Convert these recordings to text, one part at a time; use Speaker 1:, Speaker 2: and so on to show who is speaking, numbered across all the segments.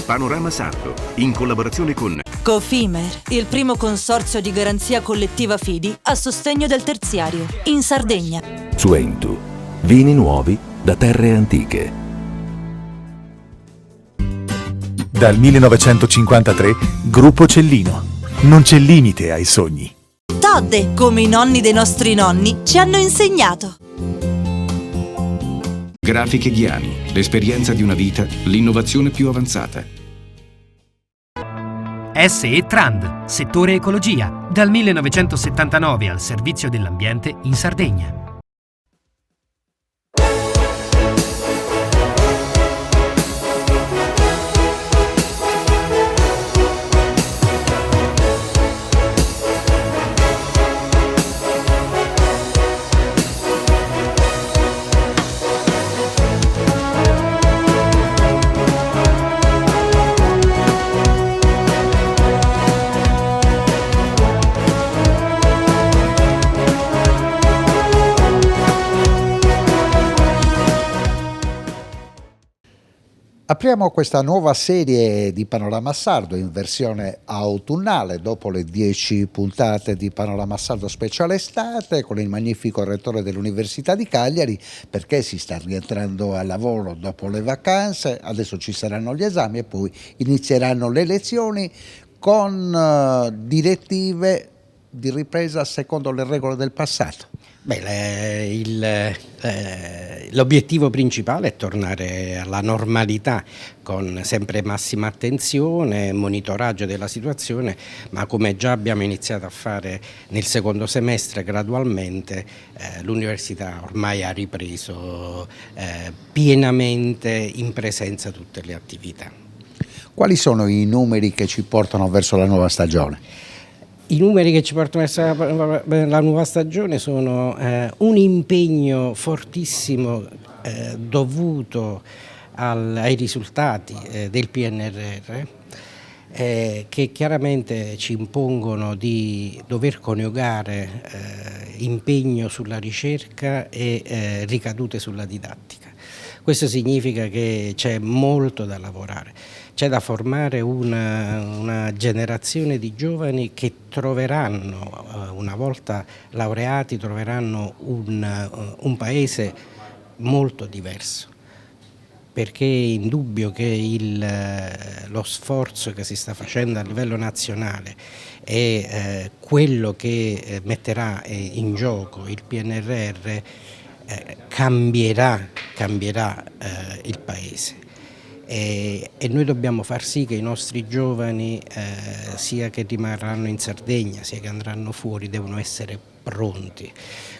Speaker 1: Panorama Sardo, in collaborazione con
Speaker 2: Cofimer, il primo consorzio di garanzia collettiva fidi a sostegno del terziario, in Sardegna.
Speaker 3: Suentu, vini nuovi da terre antiche.
Speaker 4: Dal 1953, Gruppo Cellino. Non c'è limite ai sogni.
Speaker 2: Todde, come i nonni dei nostri nonni ci hanno insegnato.
Speaker 1: Grafiche Ghiani, l'esperienza di una vita, l'innovazione più avanzata.
Speaker 5: SE Trand, settore ecologia, dal 1979 al servizio dell'ambiente in Sardegna.
Speaker 6: Apriamo questa nuova serie di Panorama Sardo in versione autunnale dopo le 10 puntate di Panorama Sardo speciale estate con il magnifico rettore dell'Università di Cagliari, perché si sta rientrando al lavoro dopo le vacanze, adesso ci saranno gli esami e poi inizieranno le lezioni con direttive di ripresa secondo le regole del passato.
Speaker 7: L'obiettivo principale è tornare alla normalità con sempre massima attenzione, monitoraggio della situazione, ma come già abbiamo iniziato a fare nel secondo semestre gradualmente, l'università ormai ha ripreso pienamente in presenza tutte le attività.
Speaker 6: Quali sono i numeri che ci portano verso la nuova stagione?
Speaker 7: I numeri che ci portano verso la nuova stagione sono un impegno fortissimo dovuto ai risultati del PNRR che chiaramente ci impongono di dover coniugare impegno sulla ricerca e ricadute sulla didattica. Questo significa che c'è molto da lavorare. C'è da formare una generazione di giovani che troveranno, una volta laureati, troveranno un paese molto diverso, perché è indubbio che lo sforzo che si sta facendo a livello nazionale e quello che metterà in gioco il PNRR cambierà il paese. E noi dobbiamo far sì che i nostri giovani, sia che rimarranno in Sardegna, sia che andranno fuori, devono essere pronti.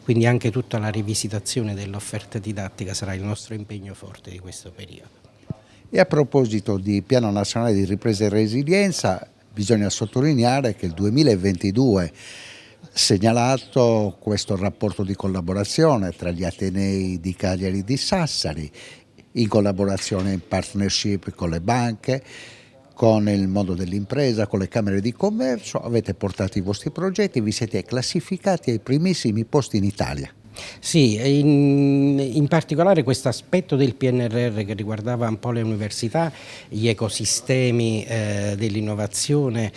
Speaker 7: Quindi anche tutta la rivisitazione dell'offerta didattica sarà il nostro impegno forte di questo periodo.
Speaker 6: E a proposito di Piano Nazionale di Ripresa e Resilienza, bisogna sottolineare che il 2022 segnalato questo rapporto di collaborazione tra gli Atenei di Cagliari e di Sassari, in collaborazione, in partnership con le banche, con il mondo dell'impresa, con le camere di commercio, avete portato i vostri progetti, vi siete classificati ai primissimi posti in Italia.
Speaker 7: Sì, in particolare questo aspetto del PNRR che riguardava un po' le università, gli ecosistemi dell'innovazione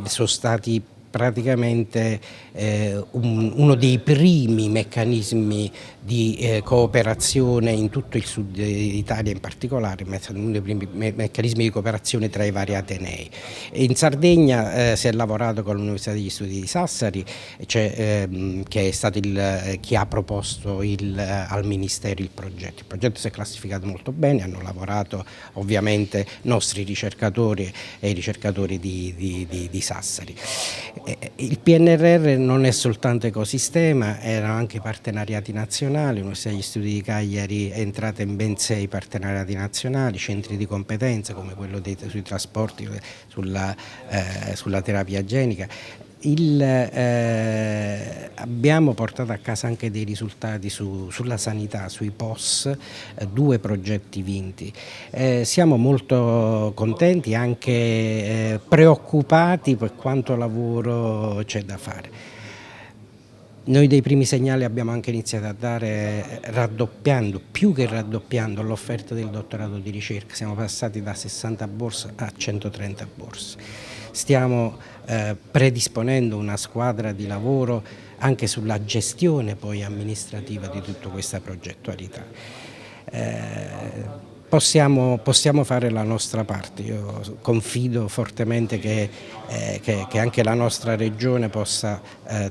Speaker 7: sono stati praticamente uno dei primi meccanismi di cooperazione in tutto il sud Italia, in particolare uno dei primi meccanismi di cooperazione tra i vari atenei. In Sardegna si è lavorato con l'Università degli Studi di Sassari, che è stato chi ha proposto al Ministero il progetto. Il progetto si è classificato molto bene, hanno lavorato ovviamente nostri ricercatori e i ricercatori di Sassari. Il PNRR non è soltanto ecosistema, erano anche partenariati nazionali, l'Università degli Studi di Cagliari è entrata in ben 6 partenariati nazionali, centri di competenza come quello sui trasporti, sulla terapia genica. Abbiamo portato a casa anche dei risultati sulla sanità, sui POS, 2 progetti vinti. Siamo molto contenti, anche preoccupati per quanto lavoro c'è da fare. Noi dei primi segnali abbiamo anche iniziato a dare raddoppiando, più che raddoppiando, l'offerta del dottorato di ricerca. Siamo passati da 60 borse a 130 borse. Stiamo predisponendo una squadra di lavoro anche sulla gestione poi amministrativa di tutta questa progettualità. Possiamo fare la nostra parte. Io confido fortemente che anche la nostra regione possa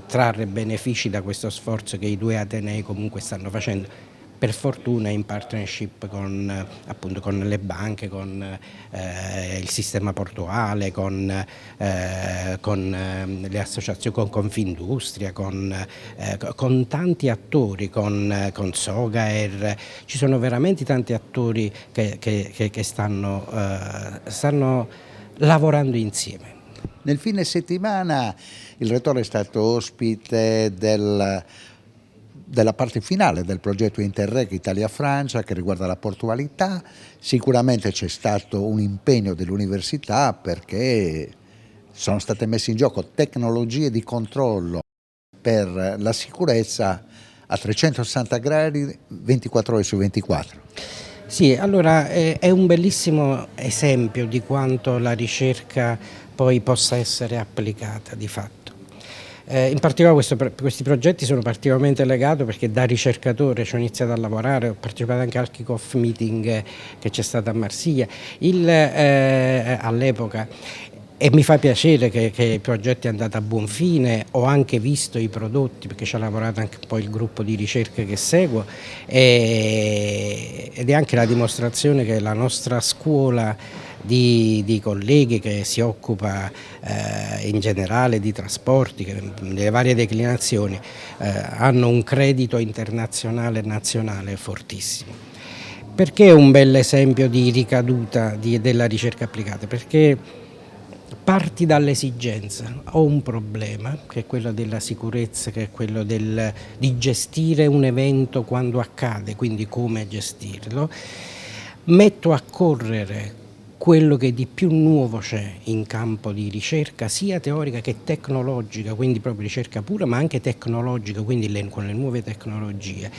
Speaker 7: trarre benefici da questo sforzo che i due atenei comunque stanno facendo, per fortuna in partnership appunto con le banche, con il sistema portuale, con le associazioni, con Confindustria, con tanti attori, con Sogaer. Ci sono veramente tanti attori che stanno lavorando insieme.
Speaker 6: Nel fine settimana il Rettore è stato ospite della parte finale del progetto Interreg Italia-Francia che riguarda la portualità. Sicuramente c'è stato un impegno dell'università perché sono state messe in gioco tecnologie di controllo per la sicurezza a 360 gradi, 24 ore su 24.
Speaker 7: Sì, allora è un bellissimo esempio di quanto la ricerca poi possa essere applicata di fatto. In particolare questi progetti sono particolarmente legati perché da ricercatore ci ho iniziato a lavorare, ho partecipato anche al kick-off meeting che c'è stato a Marsiglia all'epoca, e mi fa piacere che il progetto è andato a buon fine. Ho anche visto i prodotti perché ci ha lavorato anche poi il gruppo di ricerca che seguo, ed è anche la dimostrazione che la nostra scuola di colleghi che si occupa in generale di trasporti, nelle varie declinazioni, hanno un credito internazionale e nazionale fortissimo. Perché è un bel esempio di ricaduta della ricerca applicata? Perché parti dall'esigenza, ho un problema che è quello della sicurezza, che è quello di gestire un evento quando accade, quindi come gestirlo, metto a correre quello che di più nuovo c'è in campo di ricerca, sia teorica che tecnologica, quindi proprio ricerca pura, ma anche tecnologica, quindi con le nuove tecnologie,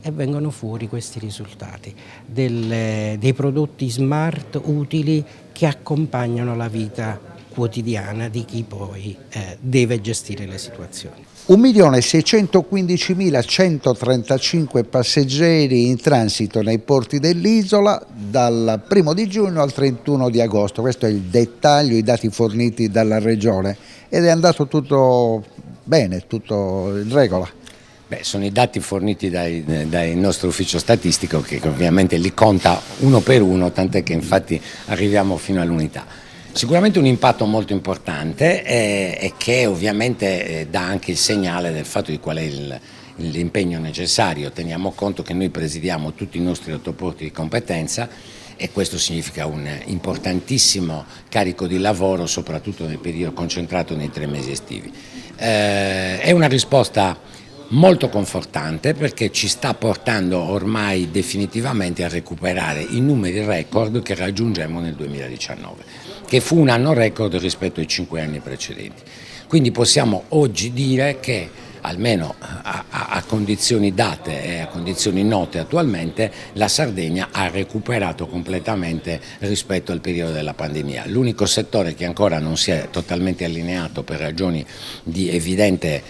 Speaker 7: e vengono fuori questi risultati, dei prodotti smart utili che accompagnano la vita quotidiana di chi poi deve gestire le situazioni.
Speaker 6: 1.615.135 passeggeri in transito nei porti dell'isola dal 1 di giugno al 31 di agosto. Questo è il dettaglio, i dati forniti dalla Regione, ed è andato tutto bene, tutto in regola.
Speaker 8: Beh, sono i dati forniti dal nostro ufficio statistico che ovviamente li conta uno per uno, tant'è che infatti arriviamo fino all'unità. Sicuramente un impatto molto importante e che ovviamente dà anche il segnale del fatto di qual è l'impegno necessario. Teniamo conto che noi presidiamo tutti i nostri autoporti di competenza e questo significa un importantissimo carico di lavoro, soprattutto nel periodo concentrato nei 3 mesi estivi. È una risposta molto confortante perché ci sta portando ormai definitivamente a recuperare i numeri record che raggiungemmo nel 2019, che fu un anno record rispetto ai 5 anni precedenti. Quindi possiamo oggi dire che, almeno a condizioni date e a condizioni note attualmente, la Sardegna ha recuperato completamente rispetto al periodo della pandemia. L'unico settore che ancora non si è totalmente allineato per ragioni di evidente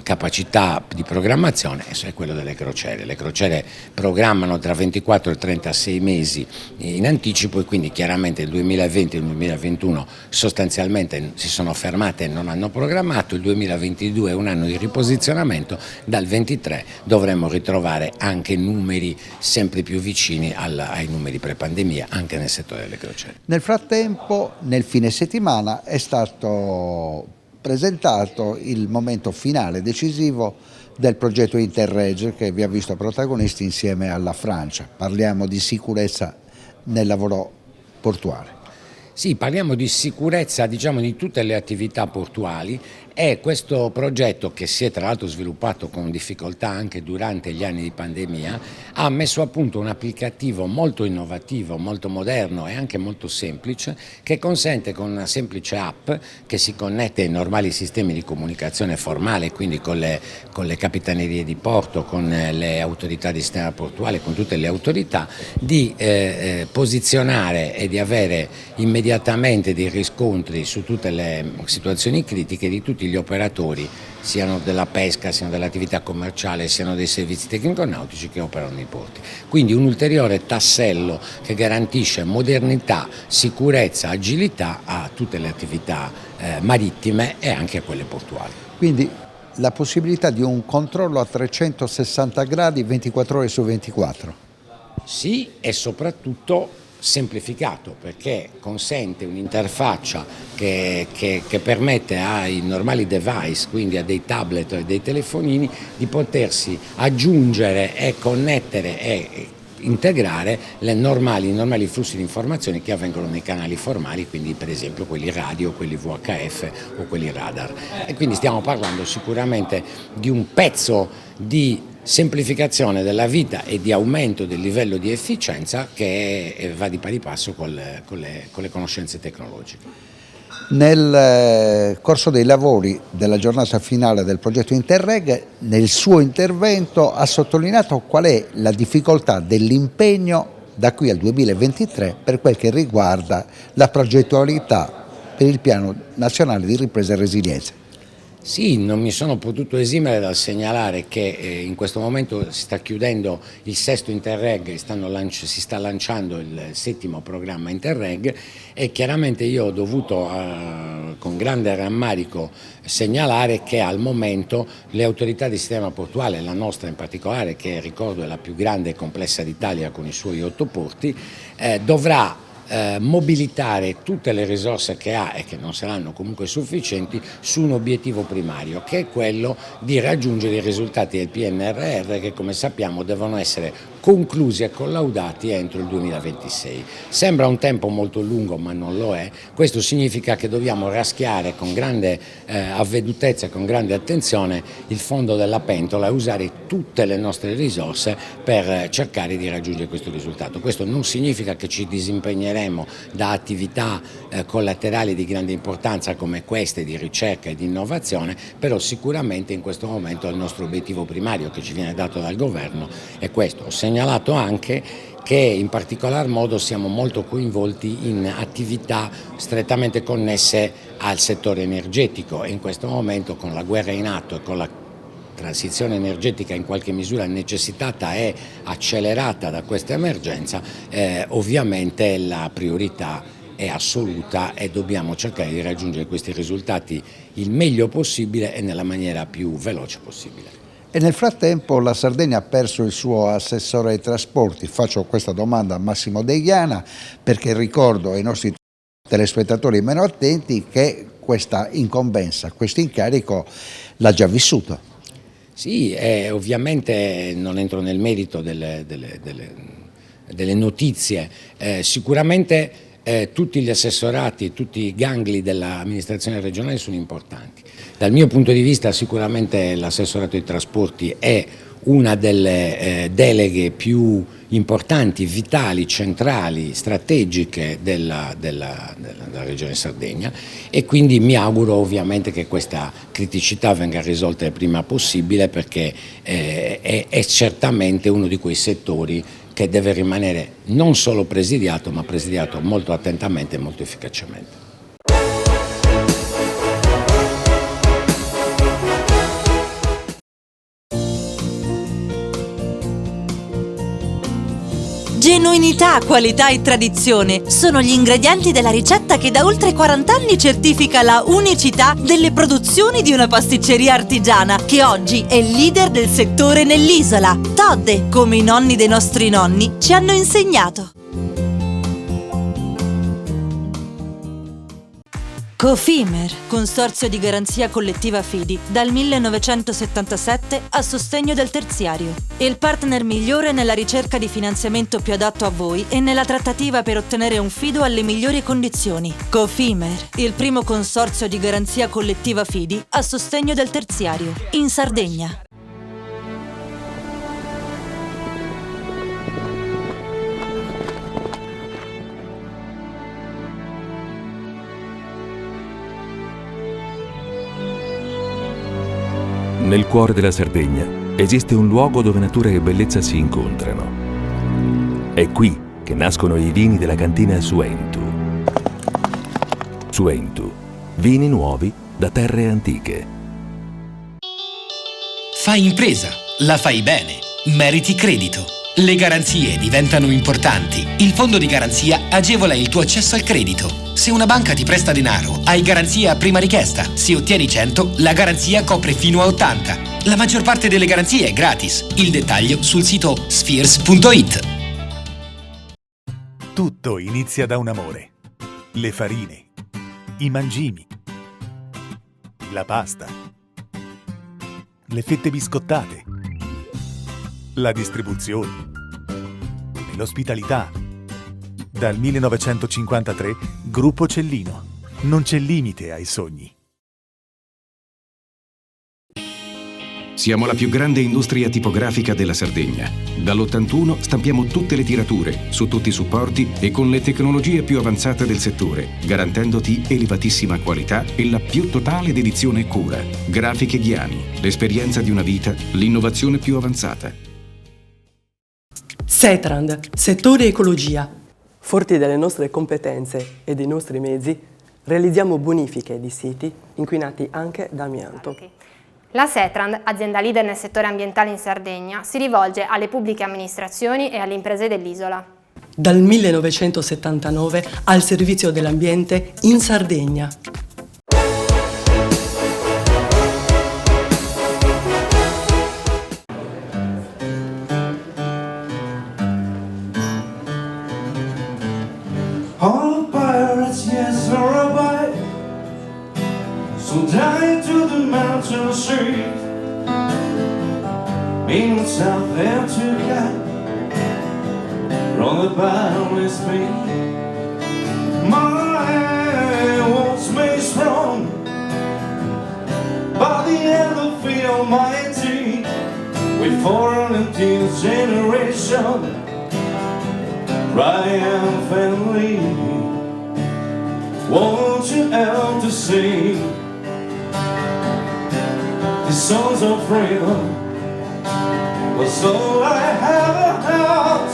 Speaker 8: capacità di programmazione è quello delle crociere. Le crociere programmano tra 24 e 36 mesi in anticipo e quindi chiaramente il 2020 e il 2021 sostanzialmente si sono fermate e non hanno programmato. Il 2022 è un anno di riposizionamento, dal 23 dovremmo ritrovare anche numeri sempre più vicini ai numeri pre-pandemia anche nel settore delle crociere.
Speaker 6: Nel frattempo, nel fine settimana è stato presentato il momento finale decisivo del progetto Interreg che vi ha visto protagonisti insieme alla Francia. Parliamo di sicurezza nel lavoro portuale.
Speaker 8: Sì, parliamo di sicurezza, diciamo, di tutte le attività portuali E questo progetto, che si è tra l'altro sviluppato con difficoltà anche durante gli anni di pandemia, ha messo a punto un applicativo molto innovativo, molto moderno e anche molto semplice, che consente con una semplice app che si connette ai normali sistemi di comunicazione formale, quindi con le capitanerie di porto, con le autorità di sistema portuale, con tutte le autorità, di posizionare e di avere immediatamente dei riscontri su tutte le situazioni critiche di tutti gli operatori, siano della pesca, siano dell'attività commerciale, siano dei servizi tecnico-nautici che operano nei porti. Quindi un ulteriore tassello che garantisce modernità, sicurezza, agilità a tutte le attività marittime e anche a quelle portuali.
Speaker 6: Quindi la possibilità di un controllo a 360 gradi 24 ore su 24.
Speaker 8: Sì, e soprattutto semplificato, perché consente un'interfaccia che permette ai normali device, quindi a dei tablet e dei telefonini, di potersi aggiungere e connettere e integrare i normali flussi di informazioni che avvengono nei canali formali, quindi per esempio quelli radio, quelli VHF o quelli radar. E quindi stiamo parlando sicuramente di un pezzo di semplificazione della vita e di aumento del livello di efficienza che va di pari passo con le conoscenze tecnologiche.
Speaker 6: Nel corso dei lavori della giornata finale del progetto Interreg, nel suo intervento ha sottolineato qual è la difficoltà dell'impegno da qui al 2023 per quel che riguarda la progettualità per il Piano Nazionale di Ripresa e Resilienza.
Speaker 8: Sì, non mi sono potuto esimere dal segnalare che in questo momento si sta chiudendo il 6° Interreg, si sta lanciando il 7° programma Interreg, e chiaramente io ho dovuto con grande rammarico segnalare che al momento le autorità di sistema portuale, la nostra in particolare, che ricordo è la più grande e complessa d'Italia con i suoi 8 porti, dovrà mobilitare tutte le risorse che ha e che non saranno comunque sufficienti su un obiettivo primario, che è quello di raggiungere i risultati del PNRR, che come sappiamo devono essere conclusi e collaudati entro il 2026. Sembra un tempo molto lungo, ma non lo è. Questo significa che dobbiamo raschiare con grande avvedutezza e con grande attenzione il fondo della pentola e usare tutte le nostre risorse per cercare di raggiungere questo risultato. Questo non significa che ci disimpegneremo da attività collaterali di grande importanza come queste di ricerca e di innovazione, però sicuramente in questo momento il nostro obiettivo primario che ci viene dato dal governo è questo. Ho segnalato anche che in particolar modo siamo molto coinvolti in attività strettamente connesse al settore energetico, e in questo momento, con la guerra in atto e con la transizione energetica in qualche misura necessitata e accelerata da questa emergenza, ovviamente la priorità è assoluta e dobbiamo cercare di raggiungere questi risultati il meglio possibile e nella maniera più veloce possibile.
Speaker 6: E nel frattempo la Sardegna ha perso il suo assessore ai trasporti. Faccio questa domanda a Massimo Deiana perché ricordo ai nostri telespettatori meno attenti che questa incombenza, questo incarico l'ha già vissuto.
Speaker 8: Sì, ovviamente non entro nel merito delle notizie, sicuramente tutti gli assessorati, tutti i gangli dell'amministrazione regionale sono importanti. Dal mio punto di vista sicuramente l'assessorato ai trasporti è una delle deleghe più importanti, vitali, centrali, strategiche della Regione Sardegna, e quindi mi auguro ovviamente che questa criticità venga risolta il prima possibile, perché è certamente uno di quei settori che deve rimanere non solo presidiato, ma presidiato molto attentamente e molto efficacemente.
Speaker 2: Genuinità, qualità e tradizione sono gli ingredienti della ricetta che da oltre 40 anni certifica la unicità delle produzioni di una pasticceria artigiana che oggi è leader del settore nell'isola. Todde, come i nonni dei nostri nonni ci hanno insegnato. Cofimer, consorzio di garanzia collettiva Fidi, dal 1977 a sostegno del terziario. Il partner migliore nella ricerca di finanziamento più adatto a voi e nella trattativa per ottenere un fido alle migliori condizioni. Cofimer, il primo consorzio di garanzia collettiva Fidi a sostegno del terziario, in Sardegna.
Speaker 3: Nel cuore della Sardegna esiste un luogo dove natura e bellezza si incontrano. È qui che nascono i vini della cantina Suentu. Suentu, vini nuovi da terre antiche.
Speaker 9: Fai impresa, la fai bene, meriti credito. Le garanzie diventano importanti. Il fondo di garanzia agevola il tuo accesso al credito. Se una banca ti presta denaro, hai garanzia a prima richiesta. Se ottieni 100, la garanzia copre fino a 80. La maggior parte delle garanzie è gratis. Il dettaglio sul sito spheres.it.
Speaker 4: Tutto inizia da un amore. Le farine, i mangimi, la pasta, le fette biscottate, la distribuzione e l'ospitalità. Dal 1953, Gruppo Cellino. Non c'è limite ai sogni.
Speaker 1: Siamo la più grande industria tipografica della Sardegna. Dall'81 stampiamo tutte le tirature, su tutti i supporti e con le tecnologie più avanzate del settore, garantendoti elevatissima qualità e la più totale dedizione e cura. Grafiche Ghiani, l'esperienza di una vita, l'innovazione più avanzata.
Speaker 10: Setrand, settore ecologia. Forti delle nostre competenze e dei nostri mezzi, realizziamo bonifiche di siti inquinati anche da amianto.
Speaker 11: La Setrand, azienda leader nel settore ambientale in Sardegna, si rivolge alle pubbliche amministrazioni e alle imprese dell'isola.
Speaker 10: Dal 1979 al servizio dell'ambiente in Sardegna.
Speaker 12: All pirates, yes, are a bite. So down to the mountain street, meaning south there to cat, from the boundless speed. My wants me strong, by the end of the almighty, with 410 generation, triumphantly. Won't you help to sing the songs of freedom? Was all I have heart.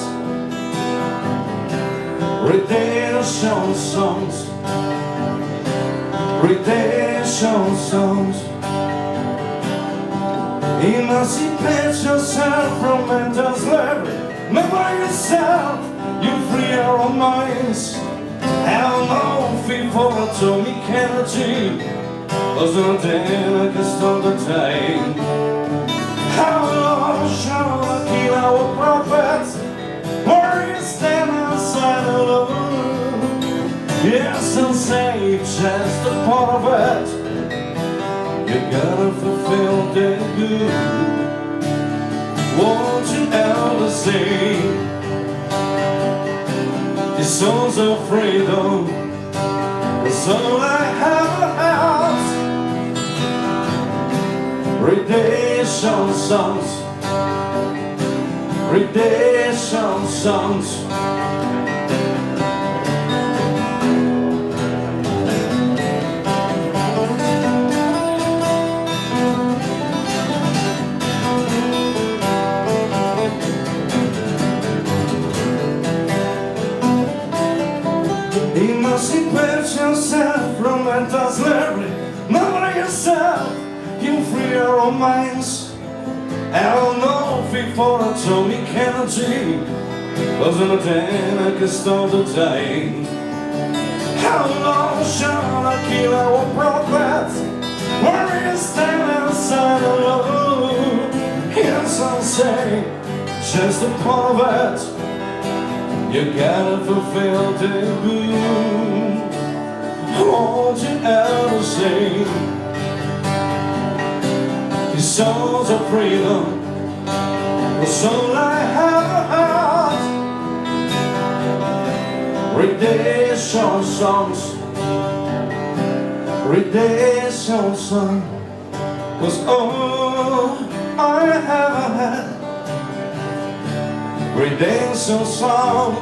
Speaker 12: Redemption songs, redemption songs. Emancipate yourself from mental slavery. Remember yourself, you free our minds. Have no fear for atomic energy, cause nothing against all the time. How long shall I kill our prophets? Warriors stand outside alone. Yes, I'll say just a part of it. You gotta fulfill the good. Won't you ever sing the songs of freedom? That's all I have. Redemption songs, redemption songs. Emancipate yourself from mental slavery. Remember yourself, you free our minds. Hell no fear for atomic energy, cause nothing I can stop the day. How long shall I kill our prophets? Warriors stand outside alone. Yes, I'll say, just a part of it. You gotta fulfill the good. won't you ever sing these songs of freedom, the soul I have heard, redemption songs, redemption songs, 'cause all I have had, redemption song,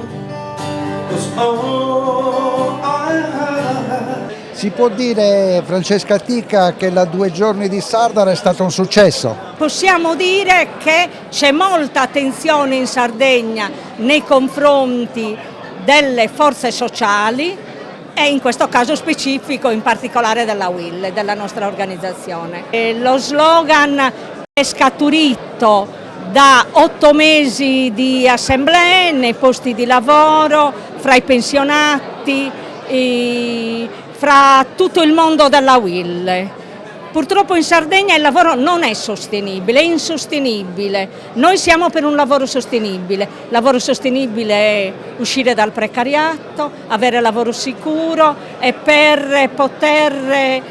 Speaker 12: 'cause all I have had.
Speaker 6: Si può dire, Francesca Tica, che la 2 giorni di Sardara è stato un successo?
Speaker 13: Possiamo dire che c'è molta attenzione in Sardegna nei confronti delle forze sociali e in questo caso specifico in particolare della UIL, della nostra organizzazione. Lo slogan è scaturito da 8 mesi di assemblee nei posti di lavoro, fra i pensionati, fra tutto il mondo della UIL. Purtroppo in Sardegna il lavoro non è sostenibile, è insostenibile. Noi siamo per un lavoro sostenibile. Lavoro sostenibile è uscire dal precariato, avere lavoro sicuro e per poter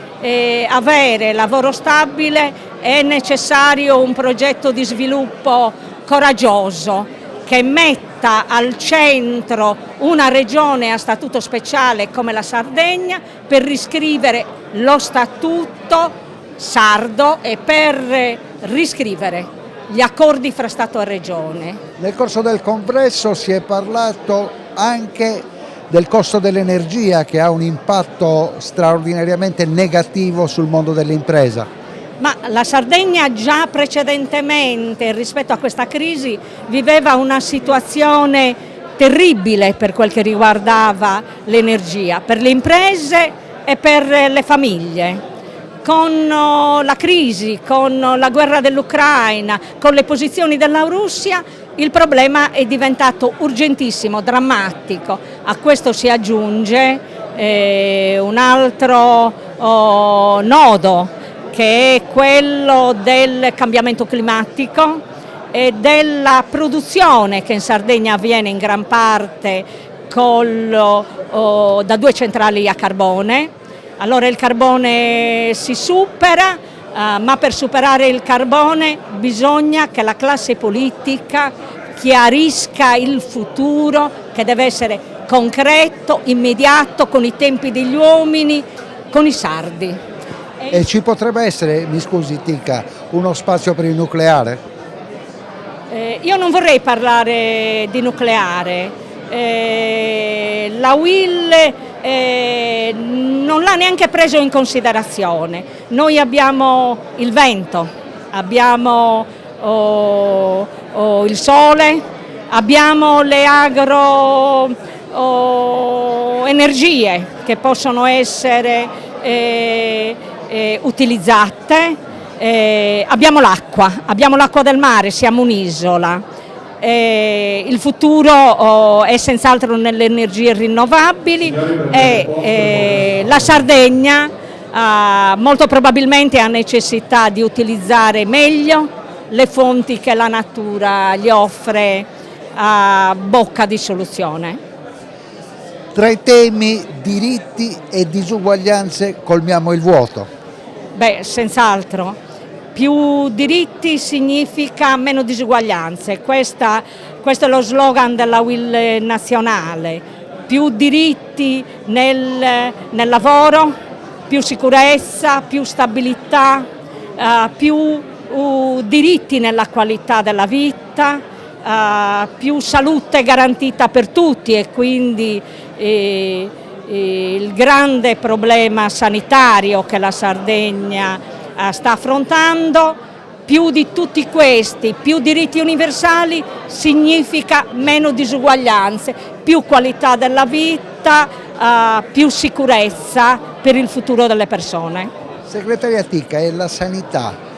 Speaker 13: avere lavoro stabile è necessario un progetto di sviluppo coraggioso che metta al centro una regione a statuto speciale come la Sardegna per riscrivere lo statuto sardo e per riscrivere gli accordi fra Stato e Regione.
Speaker 6: Nel corso del congresso si è parlato anche del costo dell'energia che ha un impatto straordinariamente negativo sul mondo dell'impresa.
Speaker 13: Ma la Sardegna già precedentemente rispetto a questa crisi viveva una situazione terribile per quel che riguardava l'energia, per le imprese e per le famiglie. Con la crisi, con la guerra dell'Ucraina, con le posizioni della Russia, il problema è diventato urgentissimo, drammatico. A questo si aggiunge un altro nodo, che è quello del cambiamento climatico e della produzione che in Sardegna avviene in gran parte da 2 centrali a carbone. Allora il carbone si supera, ma per superare il carbone bisogna che la classe politica chiarisca il futuro, che deve essere concreto, immediato, con i tempi degli uomini, con i sardi.
Speaker 6: E ci potrebbe essere, mi scusi Tica, uno spazio per il nucleare?
Speaker 13: Io non vorrei parlare di nucleare. La UIL non l'ha neanche preso in considerazione. Noi abbiamo il vento, abbiamo il sole, abbiamo le agroenergie che possono essere utilizzate, abbiamo l'acqua del mare, siamo un'isola. Il futuro è senz'altro nelle energie rinnovabili e la Sardegna molto probabilmente ha necessità di utilizzare meglio le fonti che la natura gli offre a bocca di soluzione.
Speaker 6: Tra i temi diritti e disuguaglianze colmiamo il vuoto.
Speaker 13: Beh, senz'altro. Più diritti significa meno disuguaglianze, questo è lo slogan della UIL nazionale. Più diritti nel lavoro, più sicurezza, più stabilità, più diritti nella qualità della vita, più salute garantita per tutti e quindi il grande problema sanitario che la Sardegna sta affrontando. Più di tutti questi, più diritti universali significa meno disuguaglianze, più qualità della vita, più sicurezza per il futuro delle persone.
Speaker 6: Segretaria Tica, è la sanità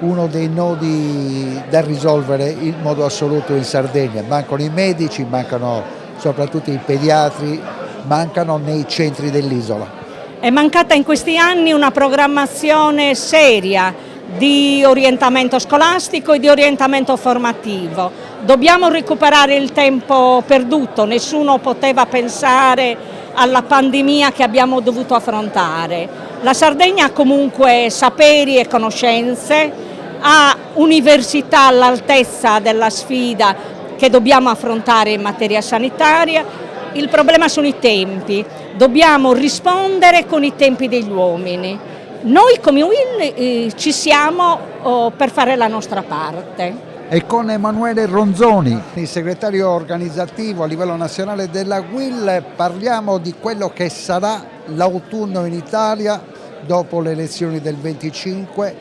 Speaker 6: uno dei nodi da risolvere in modo assoluto in Sardegna? Mancano i medici, mancano soprattutto i pediatri, mancano nei centri dell'isola.
Speaker 13: È mancata in questi anni una programmazione seria di orientamento scolastico e di orientamento formativo. Dobbiamo recuperare il tempo perduto, nessuno poteva pensare alla pandemia che abbiamo dovuto affrontare. La Sardegna ha comunque saperi e conoscenze, ha università all'altezza della sfida che dobbiamo affrontare in materia sanitaria. Il problema sono i tempi, dobbiamo rispondere con i tempi degli uomini. Noi come UIL ci siamo per fare la nostra parte.
Speaker 6: E con Emanuele Ronzoni, il segretario organizzativo a livello nazionale della UIL, parliamo di quello che sarà l'autunno in Italia dopo le elezioni del 25,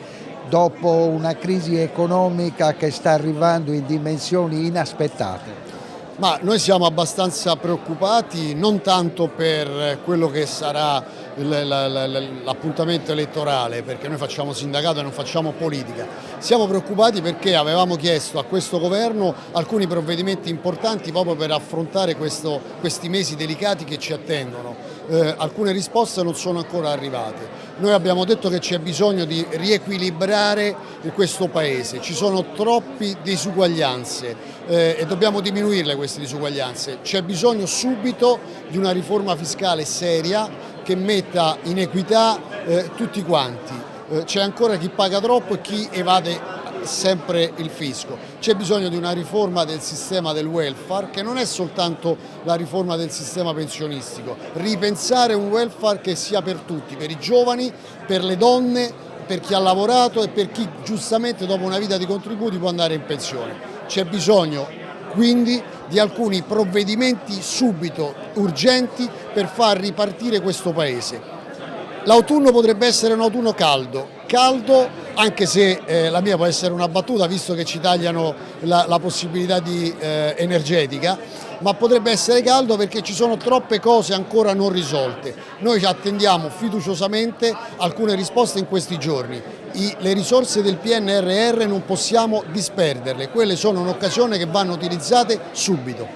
Speaker 6: dopo una crisi economica che sta arrivando in dimensioni inaspettate.
Speaker 14: Ma noi siamo abbastanza preoccupati, non tanto per quello che sarà l'appuntamento elettorale, perché noi facciamo sindacato e non facciamo politica. Siamo preoccupati perché avevamo chiesto a questo governo alcuni provvedimenti importanti proprio per affrontare questi mesi delicati che ci attendono. Alcune risposte non sono ancora arrivate. Noi abbiamo detto che c'è bisogno di riequilibrare questo Paese, ci sono troppe disuguaglianze e dobbiamo diminuirle queste disuguaglianze. C'è bisogno subito di una riforma fiscale seria che metta in equità tutti quanti. C'è ancora chi paga troppo e chi evade sempre il fisco. C'è bisogno di una riforma del sistema del welfare, che non è soltanto la riforma del sistema pensionistico, ripensare un welfare che sia per tutti, per i giovani, per le donne, per chi ha lavorato e per chi giustamente dopo una vita di contributi può andare in pensione. C'è bisogno quindi di alcuni provvedimenti subito, urgenti, per far ripartire questo Paese. L'autunno potrebbe essere un autunno caldo, anche se la mia può essere una battuta visto che ci tagliano la possibilità energetica, ma potrebbe essere caldo perché ci sono troppe cose ancora non risolte. Noi attendiamo fiduciosamente alcune risposte in questi giorni. Le risorse del PNRR non possiamo disperderle, quelle sono un'occasione che vanno utilizzate subito.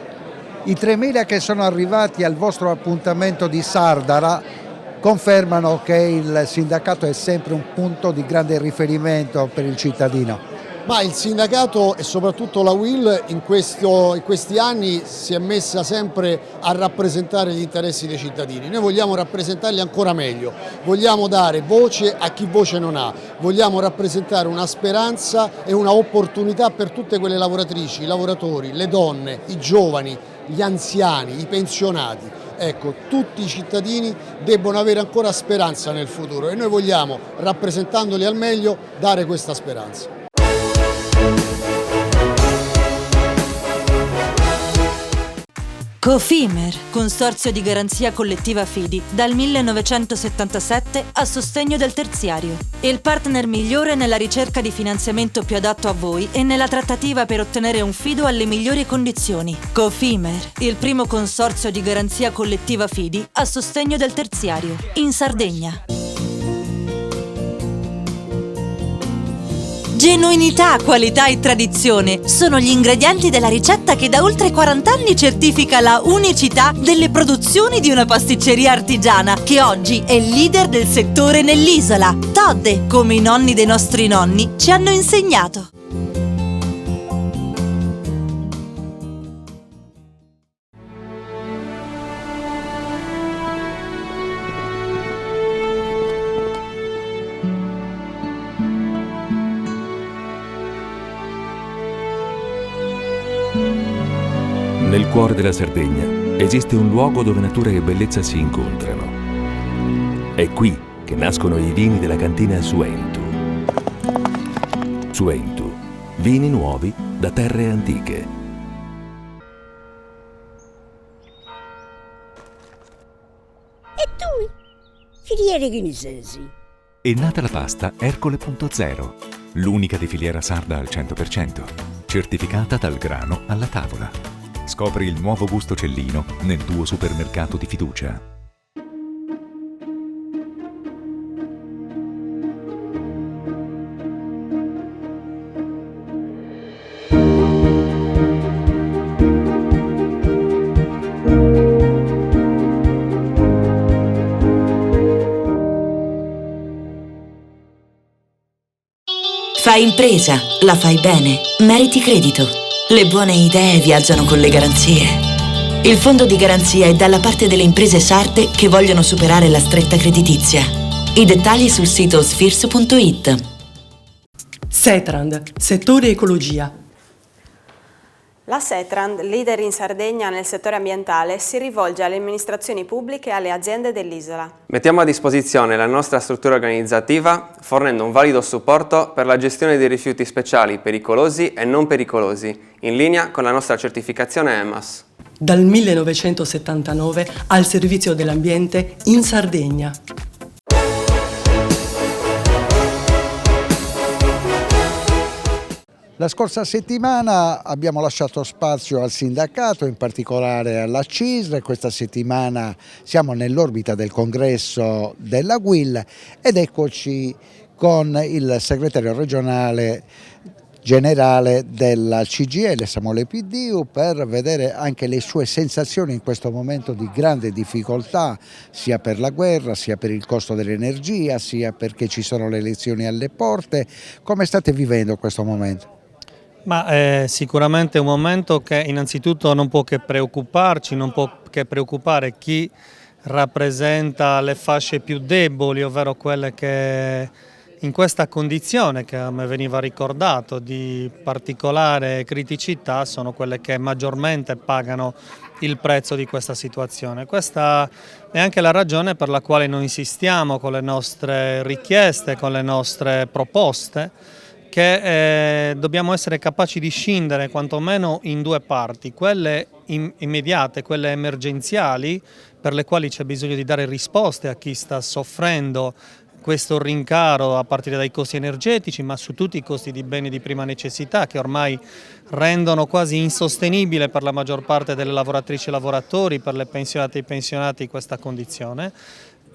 Speaker 6: I 3.000 che sono arrivati al vostro appuntamento di Sardara confermano che il sindacato è sempre un punto di grande riferimento per il cittadino.
Speaker 14: Ma il sindacato e soprattutto la UIL in questi anni si è messa sempre a rappresentare gli interessi dei cittadini. Noi vogliamo rappresentarli ancora meglio, vogliamo dare voce a chi voce non ha, vogliamo rappresentare una speranza e una opportunità per tutte quelle lavoratrici, i lavoratori, le donne, i giovani, gli anziani, i pensionati. Ecco, tutti i cittadini debbono avere ancora speranza nel futuro e noi vogliamo, rappresentandoli al meglio, dare questa speranza.
Speaker 2: Cofimer, consorzio di garanzia collettiva Fidi, dal 1977 a sostegno del terziario. Il partner migliore nella ricerca di finanziamento più adatto a voi e nella trattativa per ottenere un fido alle migliori condizioni. Cofimer, il primo consorzio di garanzia collettiva Fidi a sostegno del terziario, in Sardegna. Genuinità, qualità e tradizione sono gli ingredienti della ricetta che da oltre 40 anni certifica la unicità delle produzioni di una pasticceria artigiana che oggi è leader del settore nell'isola. Todde, come i nonni dei nostri nonni ci hanno insegnato.
Speaker 3: Nel cuore della Sardegna esiste un luogo dove natura e bellezza si incontrano. È qui che nascono i vini della cantina Suentu. Suentu, vini nuovi da terre antiche.
Speaker 15: E tu? Filiere ghinisesi.
Speaker 4: È nata la pasta Ercole.0, l'unica di filiera sarda al 100%, certificata dal grano alla tavola. Scopri il nuovo gusto Cellino nel tuo supermercato di fiducia.
Speaker 16: Fai impresa, la fai bene, meriti credito. Le buone idee viaggiano con le garanzie. Il fondo di garanzia è dalla parte delle imprese sarde che vogliono superare la stretta creditizia. I dettagli sul sito sfirso.it.
Speaker 10: Setrand, settore ecologia.
Speaker 17: La Setrand, leader in Sardegna nel settore ambientale, si rivolge alle amministrazioni pubbliche e alle aziende dell'isola.
Speaker 18: Mettiamo a disposizione la nostra struttura organizzativa fornendo un valido supporto per la gestione dei rifiuti speciali pericolosi e non pericolosi, in linea con la nostra certificazione EMAS.
Speaker 10: Dal 1979 al servizio dell'ambiente in Sardegna.
Speaker 6: La scorsa settimana abbiamo lasciato spazio al sindacato, in particolare alla CISL. Questa settimana siamo nell'orbita del congresso della UIL ed eccoci con il segretario regionale generale della CGIL, Samuele Piddiu, per vedere anche le sue sensazioni in questo momento di grande difficoltà, sia per la guerra, sia per il costo dell'energia, sia perché ci sono le elezioni alle porte. Come state vivendo questo momento?
Speaker 19: Ma è sicuramente un momento che innanzitutto non può che preoccuparci, non può che preoccupare chi rappresenta le fasce più deboli, ovvero quelle che in questa condizione che a me veniva ricordato di particolare criticità sono quelle che maggiormente pagano il prezzo di questa situazione. Questa è anche la ragione per la quale noi insistiamo con le nostre richieste, con le nostre proposte, che dobbiamo essere capaci di scindere quantomeno in due parti, quelle immediate, quelle emergenziali, per le quali c'è bisogno di dare risposte a chi sta soffrendo questo rincaro a partire dai costi energetici, ma su tutti i costi di beni di prima necessità che ormai rendono quasi insostenibile per la maggior parte delle lavoratrici e lavoratori, per le pensionate e i pensionati questa condizione.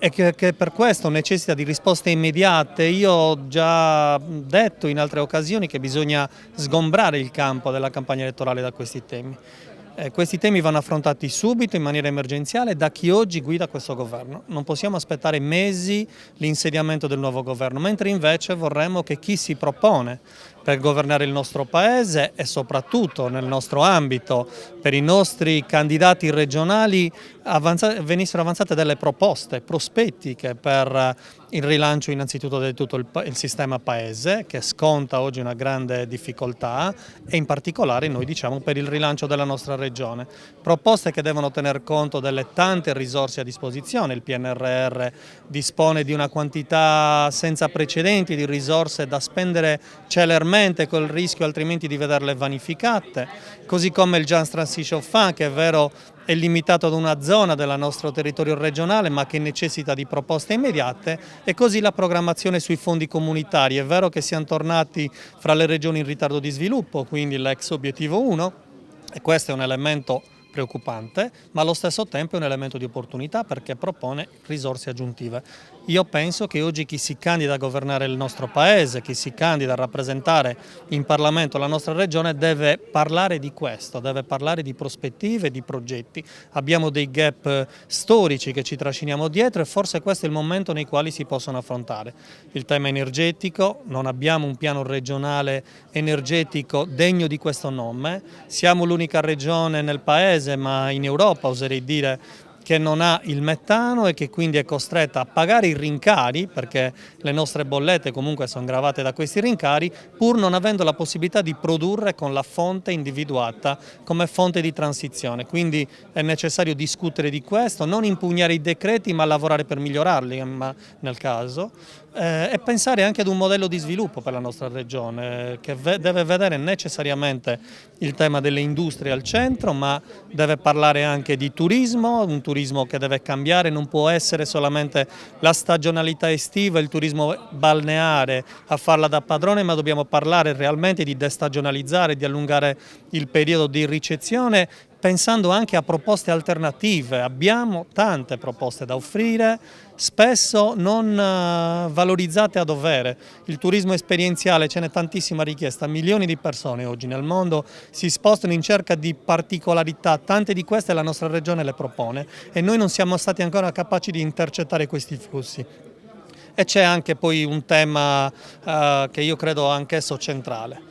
Speaker 19: E che per questo necessita di risposte immediate. Io ho già detto in altre occasioni che bisogna sgombrare il campo della campagna elettorale da questi temi. Questi temi vanno affrontati subito in maniera emergenziale da chi oggi guida questo governo. Non possiamo aspettare mesi l'insediamento del nuovo governo, mentre invece vorremmo che chi si propone per governare il nostro Paese e soprattutto nel nostro ambito per i nostri candidati regionali venissero avanzate delle proposte prospettiche per il rilancio innanzitutto di tutto il sistema Paese, che sconta oggi una grande difficoltà, e in particolare noi diciamo per il rilancio della nostra regione. Proposte che devono tener conto delle tante risorse a disposizione. Il PNRR dispone di una quantità senza precedenti di risorse da spendere celermente, col rischio altrimenti di vederle vanificate, così come il Just Transition Fund, che è vero è limitato ad una zona del nostro territorio regionale ma che necessita di proposte immediate, e così la programmazione sui fondi comunitari. È vero che siamo tornati fra le regioni in ritardo di sviluppo, quindi l'ex obiettivo 1, e questo è un elemento preoccupante, ma allo stesso tempo è un elemento di opportunità perché propone risorse aggiuntive. Io penso che oggi chi si candida a governare il nostro Paese, chi si candida a rappresentare in Parlamento la nostra regione deve parlare di questo, deve parlare di prospettive, di progetti. Abbiamo dei gap storici che ci trasciniamo dietro e forse questo è il momento nei quali si possono affrontare. Il tema energetico, non abbiamo un piano regionale energetico degno di questo nome, siamo l'unica regione nel Paese, ma in Europa oserei dire, che non ha il metano e che quindi è costretta a pagare i rincari, perché le nostre bollette comunque sono gravate da questi rincari, pur non avendo la possibilità di produrre con la fonte individuata come fonte di transizione. Quindi è necessario discutere di questo, non impugnare i decreti ma lavorare per migliorarli nel caso, e pensare anche ad un modello di sviluppo per la nostra regione che deve vedere necessariamente il tema delle industrie al centro, ma deve parlare anche di turismo, un turismo che deve cambiare, non può essere solamente la stagionalità estiva, il turismo balneare a farla da padrone, ma dobbiamo parlare realmente di destagionalizzare, di allungare il periodo di ricezione, pensando anche a proposte alternative. Abbiamo tante proposte da offrire, spesso non valorizzate a dovere. Il turismo esperienziale, ce n'è tantissima richiesta, milioni di persone oggi nel mondo si spostano in cerca di particolarità, tante di queste la nostra regione le propone e noi non siamo stati ancora capaci di intercettare questi flussi. E c'è anche poi un tema che io credo anch'esso centrale.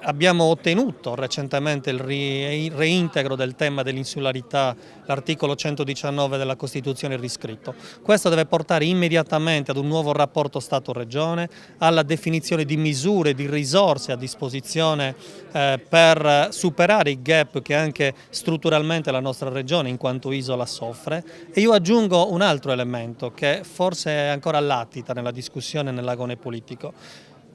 Speaker 19: Abbiamo ottenuto recentemente il reintegro del tema dell'insularità, l'articolo 119 della Costituzione riscritto. Questo deve portare immediatamente ad un nuovo rapporto Stato-Regione, alla definizione di misure, di risorse a disposizione per superare i gap che anche strutturalmente la nostra Regione in quanto isola soffre. E io aggiungo un altro elemento che forse è ancora latita nella discussione nell'agone politico.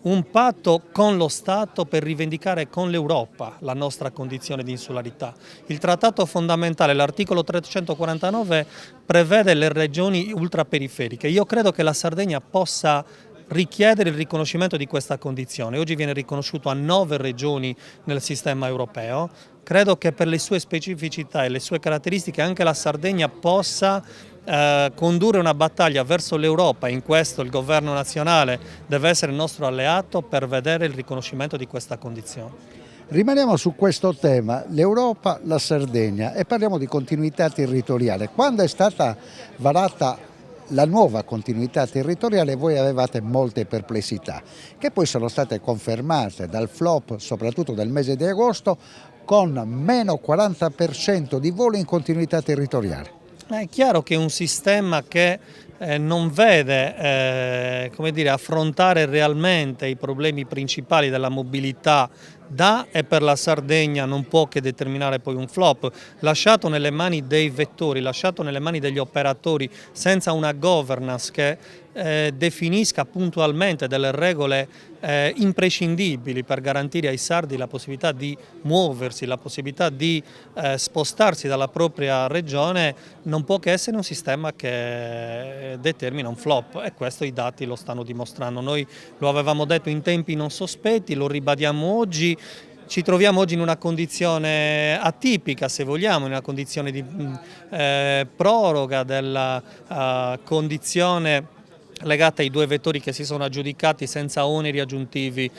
Speaker 19: Un patto con lo Stato per rivendicare con l'Europa la nostra condizione di insularità. Il trattato fondamentale, l'articolo 349, prevede le regioni ultraperiferiche. Io credo che la Sardegna possa richiedere il riconoscimento di questa condizione. Oggi viene riconosciuto a 9 regioni nel sistema europeo. Credo che per le sue specificità e le sue caratteristiche anche la Sardegna possa condurre una battaglia verso l'Europa. In questo il governo nazionale deve essere il nostro alleato per vedere il riconoscimento di questa condizione.
Speaker 6: Rimaniamo su questo tema, l'Europa, la Sardegna, e parliamo di continuità territoriale. Quando è stata varata la nuova continuità territoriale voi avevate molte perplessità, che poi sono state confermate dal flop soprattutto del mese di agosto con meno 40% di voli in continuità territoriale.
Speaker 19: È chiaro che un sistema che non vede affrontare realmente i problemi principali della mobilità da e per la Sardegna non può che determinare poi un flop, lasciato nelle mani dei vettori, lasciato nelle mani degli operatori senza una governance che definisca puntualmente delle regole imprescindibili per garantire ai sardi la possibilità di muoversi, la possibilità di spostarsi dalla propria regione, non può che essere un sistema che determina un flop, e questo i dati lo stanno dimostrando. Noi lo avevamo detto in tempi non sospetti, lo ribadiamo oggi. Ci troviamo oggi in una condizione atipica, se vogliamo, in una condizione di proroga della condizione legata ai 2 vettori che si sono aggiudicati senza oneri aggiuntivi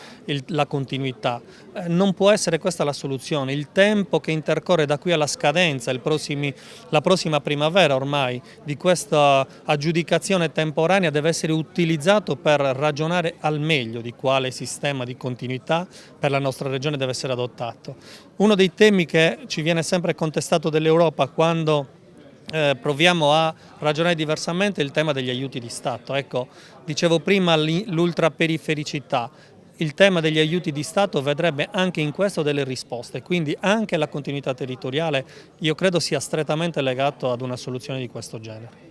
Speaker 19: la continuità. Non può essere questa la soluzione. Il tempo che intercorre da qui alla scadenza, la prossima primavera ormai, di questa aggiudicazione temporanea deve essere utilizzato per ragionare al meglio di quale sistema di continuità per la nostra regione deve essere adottato. Uno dei temi che ci viene sempre contestato dell'Europa quando proviamo a ragionare diversamente il tema degli aiuti di Stato. Ecco, dicevo prima l'ultraperifericità. Il tema degli aiuti di Stato vedrebbe anche in questo delle risposte, quindi anche la continuità territoriale io credo sia strettamente legato ad una soluzione di questo genere.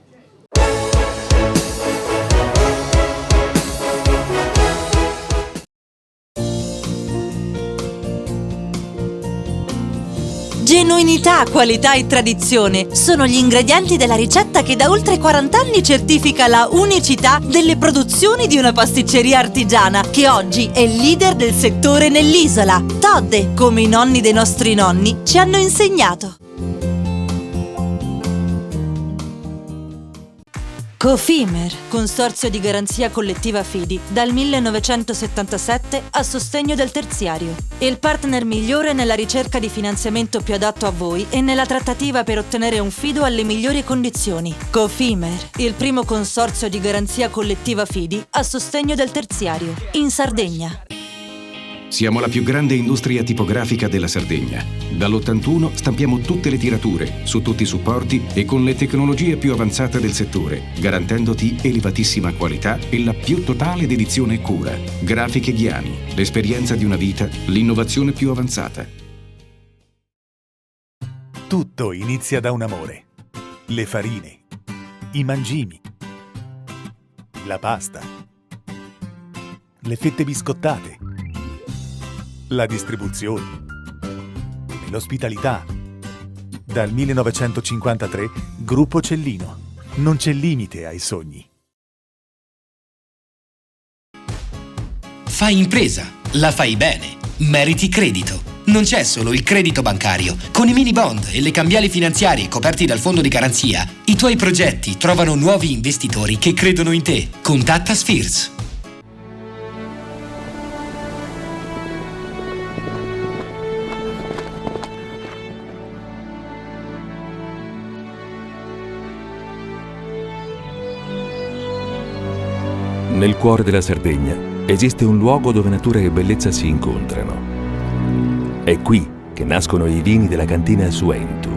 Speaker 2: Genuinità, qualità e tradizione sono gli ingredienti della ricetta che da oltre 40 anni certifica la unicità delle produzioni di una pasticceria artigiana che oggi è leader del settore nell'isola. Todde, come i nonni dei nostri nonni ci hanno insegnato. Cofimer, consorzio di garanzia collettiva Fidi, dal 1977 a sostegno del terziario. Il partner migliore nella ricerca di finanziamento più adatto a voi e nella trattativa per ottenere un fido alle migliori condizioni. Cofimer, il primo consorzio di garanzia collettiva Fidi a sostegno del terziario, in Sardegna.
Speaker 1: Siamo la più grande industria tipografica della Sardegna. Dall'81 stampiamo tutte le tirature, su tutti i supporti e con le tecnologie più avanzate del settore, garantendoti elevatissima qualità e la più totale dedizione e cura. Grafiche Ghiani, l'esperienza di una vita, l'innovazione più avanzata.
Speaker 20: Tutto inizia da un amore. Le farine, i mangimi, la pasta, le fette biscottate, la distribuzione, l'ospitalità. Dal 1953, Gruppo Cellino. Non c'è limite ai sogni.
Speaker 9: Fai impresa, la fai bene, meriti credito. Non c'è solo il credito bancario. Con i mini bond e le cambiali finanziarie coperti dal fondo di garanzia, i tuoi progetti trovano nuovi investitori che credono in te. Contatta Spheres.
Speaker 3: Nel cuore della Sardegna esiste un luogo dove natura e bellezza si incontrano. È qui che nascono i vini della cantina Suentu.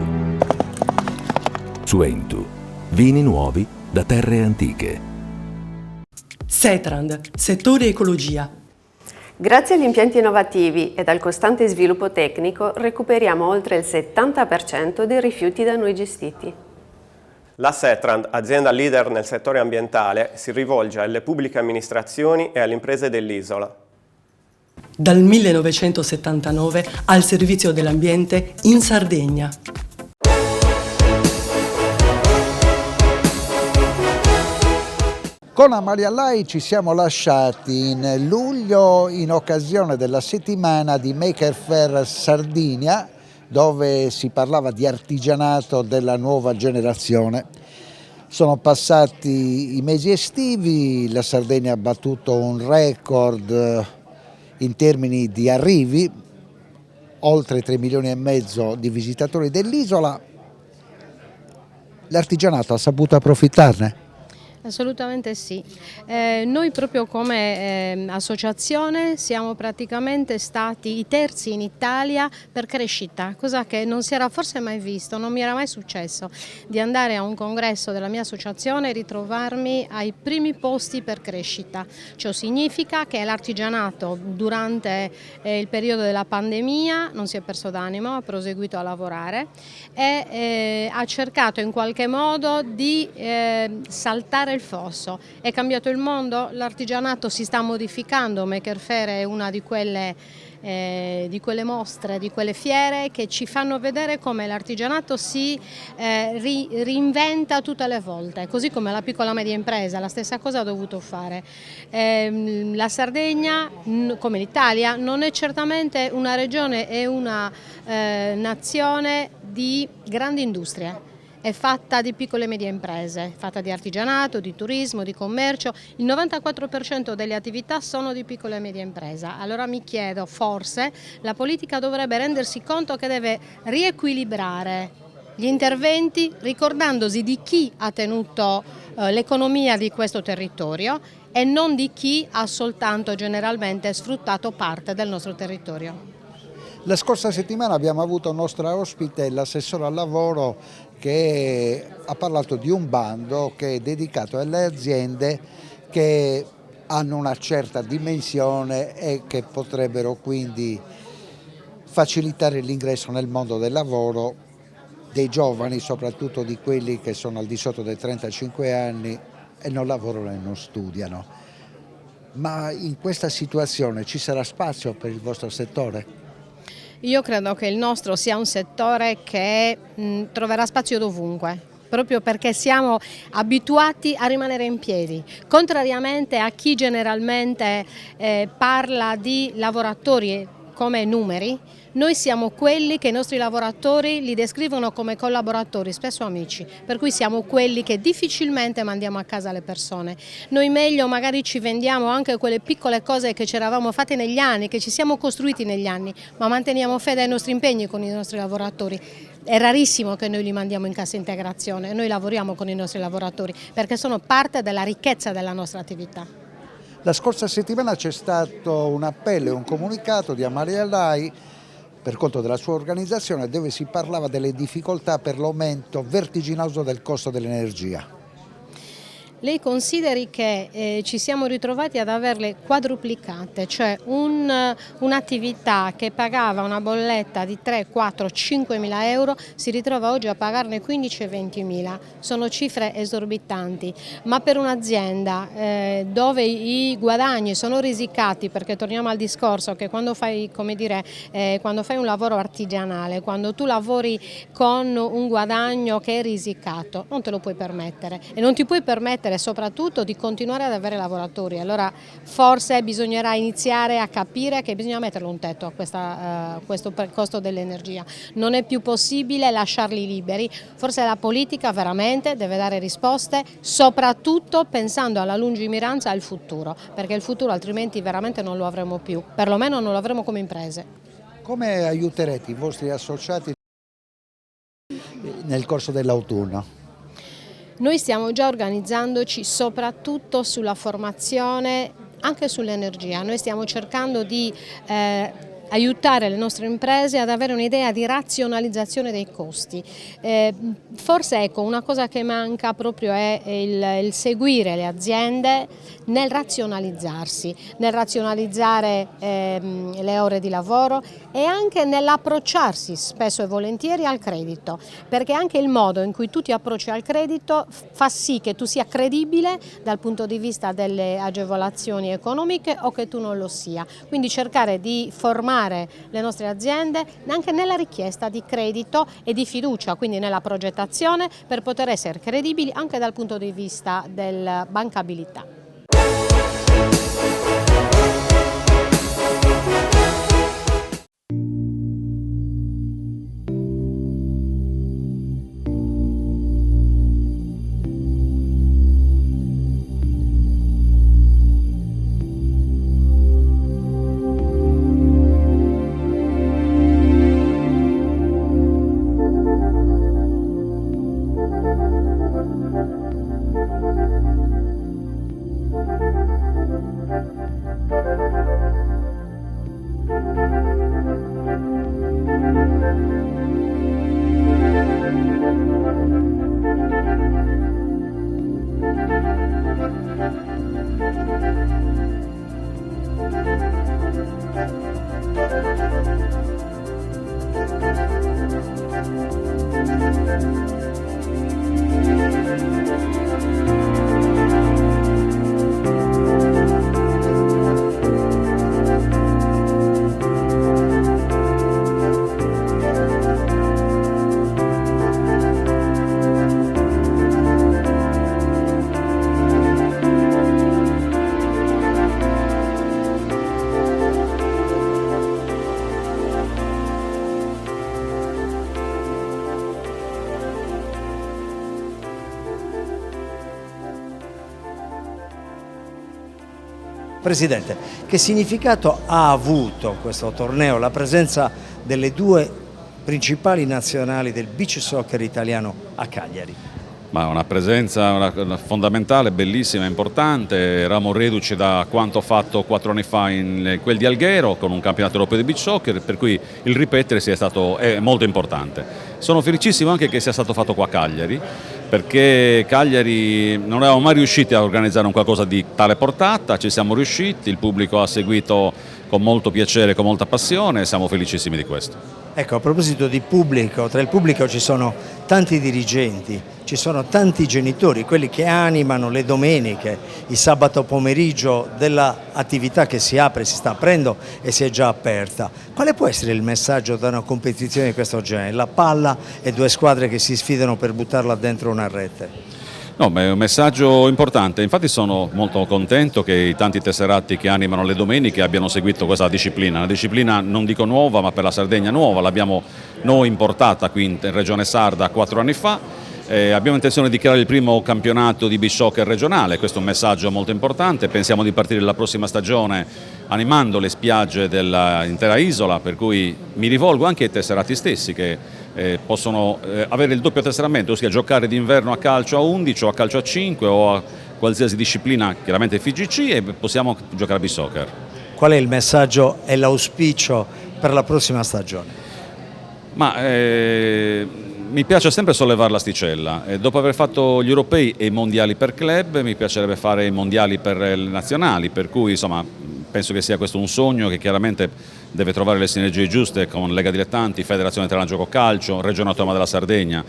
Speaker 3: Suentu, vini nuovi da terre antiche.
Speaker 10: Setrand, settore ecologia.
Speaker 21: Grazie agli impianti innovativi ed al costante sviluppo tecnico recuperiamo oltre il 70% dei rifiuti da noi gestiti.
Speaker 22: La Setrand, azienda leader nel settore ambientale, si rivolge alle pubbliche amministrazioni e alle imprese dell'isola.
Speaker 10: Dal 1979 al servizio dell'ambiente in Sardegna.
Speaker 6: Con Amalia Lai ci siamo lasciati in luglio in occasione della settimana di Maker Faire Sardinia, dove si parlava di artigianato della nuova generazione. Sono passati i mesi estivi, la Sardegna ha battuto un record in termini di arrivi, oltre 3 milioni e mezzo di visitatori dell'isola. L'artigianato ha saputo approfittarne?
Speaker 23: Assolutamente sì. Noi proprio come associazione siamo praticamente stati i terzi in Italia per crescita, cosa che non si era forse mai visto, non mi era mai successo di andare a un congresso della mia associazione e ritrovarmi ai primi posti per crescita. Ciò significa che l'artigianato durante il periodo della pandemia non si è perso d'animo, ha proseguito a lavorare e ha cercato in qualche modo di saltare il fosso. È cambiato il mondo, l'artigianato si sta modificando, Maker Faire è una di quelle mostre, di quelle fiere che ci fanno vedere come l'artigianato si reinventa tutte le volte, così come la piccola e media impresa, la stessa cosa ha dovuto fare. La Sardegna, come l'Italia, non è certamente una regione e una nazione di grandi industrie. È fatta di piccole e medie imprese, fatta di artigianato, di turismo, di commercio. Il 94% delle attività sono di piccola e media impresa. Allora mi chiedo, forse la politica dovrebbe rendersi conto che deve riequilibrare gli interventi ricordandosi di chi ha tenuto l'economia di questo territorio e non di chi ha soltanto generalmente sfruttato parte del nostro territorio.
Speaker 6: La scorsa settimana abbiamo avuto nostra ospite l'assessore al lavoro che ha parlato di un bando che è dedicato alle aziende che hanno una certa dimensione e che potrebbero quindi facilitare l'ingresso nel mondo del lavoro dei giovani, soprattutto di quelli che sono al di sotto dei 35 anni e non lavorano e non studiano. Ma in questa situazione ci sarà spazio per il vostro settore?
Speaker 23: Io credo che il nostro sia un settore che troverà spazio dovunque, proprio perché siamo abituati a rimanere in piedi, contrariamente a chi generalmente parla di lavoratori come numeri. Noi siamo quelli che i nostri lavoratori li descrivono come collaboratori, spesso amici, per cui siamo quelli che difficilmente mandiamo a casa le persone. Noi meglio magari ci vendiamo anche quelle piccole cose che ci eravamo fatte negli anni, che ci siamo costruiti negli anni, ma manteniamo fede ai nostri impegni con i nostri lavoratori. È rarissimo che noi li mandiamo in cassa integrazione, noi lavoriamo con i nostri lavoratori perché sono parte della ricchezza della nostra attività.
Speaker 6: La scorsa settimana c'è stato un appello e un comunicato di Amalia Lai per conto della sua organizzazione dove si parlava delle difficoltà per l'aumento vertiginoso del costo dell'energia.
Speaker 23: Lei consideri che ci siamo ritrovati ad averle quadruplicate, cioè un'attività che pagava una bolletta di 3, 4, 5 mila euro si ritrova oggi a pagarne 15 e 20 mila. Sono cifre esorbitanti, ma per un'azienda dove i guadagni sono risicati, perché torniamo al discorso che quando fai, come dire, quando fai un lavoro artigianale, quando tu lavori con un guadagno che è risicato, non te lo puoi permettere e non ti puoi permettere soprattutto di continuare ad avere lavoratori. Allora forse bisognerà iniziare a capire che bisogna metterlo un tetto a questo costo dell'energia. Non è più possibile lasciarli liberi, forse la politica veramente deve dare risposte, soprattutto pensando alla lungimiranza e al futuro, perché il futuro altrimenti veramente non lo avremo più, perlomeno non lo avremo come imprese.
Speaker 6: Come aiuterete i vostri associati nel corso dell'autunno?
Speaker 23: Noi stiamo già organizzandoci soprattutto sulla formazione, anche sull'energia. Noi stiamo cercando di aiutare le nostre imprese ad avere un'idea di razionalizzazione dei costi. Forse ecco, una cosa che manca proprio è il seguire le aziende nel razionalizzarsi, nel razionalizzare le ore di lavoro e anche nell'approcciarsi spesso e volentieri al credito, perché anche il modo in cui tu ti approcci al credito fa sì che tu sia credibile dal punto di vista delle agevolazioni economiche o che tu non lo sia. Quindi cercare di formare le nostre aziende anche nella richiesta di credito e di fiducia, quindi nella progettazione, per poter essere credibili anche dal punto di vista della bancabilità.
Speaker 5: Presidente, che significato ha avuto questo torneo, la presenza delle due principali nazionali del beach soccer italiano a Cagliari?
Speaker 7: Ma una presenza fondamentale, bellissima, importante. Eravamo reduci da quanto fatto 4 anni fa in quel di Alghero con un campionato europeo di beach soccer, per cui il ripetere è molto importante. Sono felicissimo anche che sia stato fatto qua a Cagliari, perché Cagliari non eravamo mai riusciti a organizzare un qualcosa di tale portata, ci siamo riusciti, il pubblico ha seguito con molto piacere, con molta passione e siamo felicissimi di questo.
Speaker 5: Ecco, a proposito di pubblico, tra il pubblico ci sono tanti dirigenti, ci sono tanti genitori, quelli che animano le domeniche, il sabato pomeriggio dell'attività che si apre, si sta aprendo e si è già aperta. Quale può essere il messaggio da una competizione di questo genere? La palla e 2 squadre che si sfidano per buttarla dentro una rete.
Speaker 7: No, ma è un messaggio importante, infatti sono molto contento che i tanti tesserati che animano le domeniche abbiano seguito questa disciplina, una disciplina non dico nuova ma per la Sardegna nuova, l'abbiamo noi importata qui in Regione Sarda 4 anni fa, abbiamo intenzione di creare il primo campionato di beach soccer regionale, questo è un messaggio molto importante, pensiamo di partire la prossima stagione animando le spiagge dell'intera isola, per cui mi rivolgo anche ai tesserati stessi che possono avere il doppio tesseramento, ossia giocare d'inverno a calcio a 11 o a calcio a 5 o a qualsiasi disciplina, chiaramente FIGC, e possiamo giocare a beach soccer.
Speaker 5: Qual è il messaggio e l'auspicio per la prossima stagione?
Speaker 7: Ma mi piace sempre sollevare l'asticella, dopo aver fatto gli europei e i mondiali per club mi piacerebbe fare i mondiali per le nazionali, per cui insomma penso che sia questo un sogno che chiaramente deve trovare le sinergie giuste con Lega Dilettanti, Federazione Italiana Gioco Calcio, Regione Autonoma della Sardegna.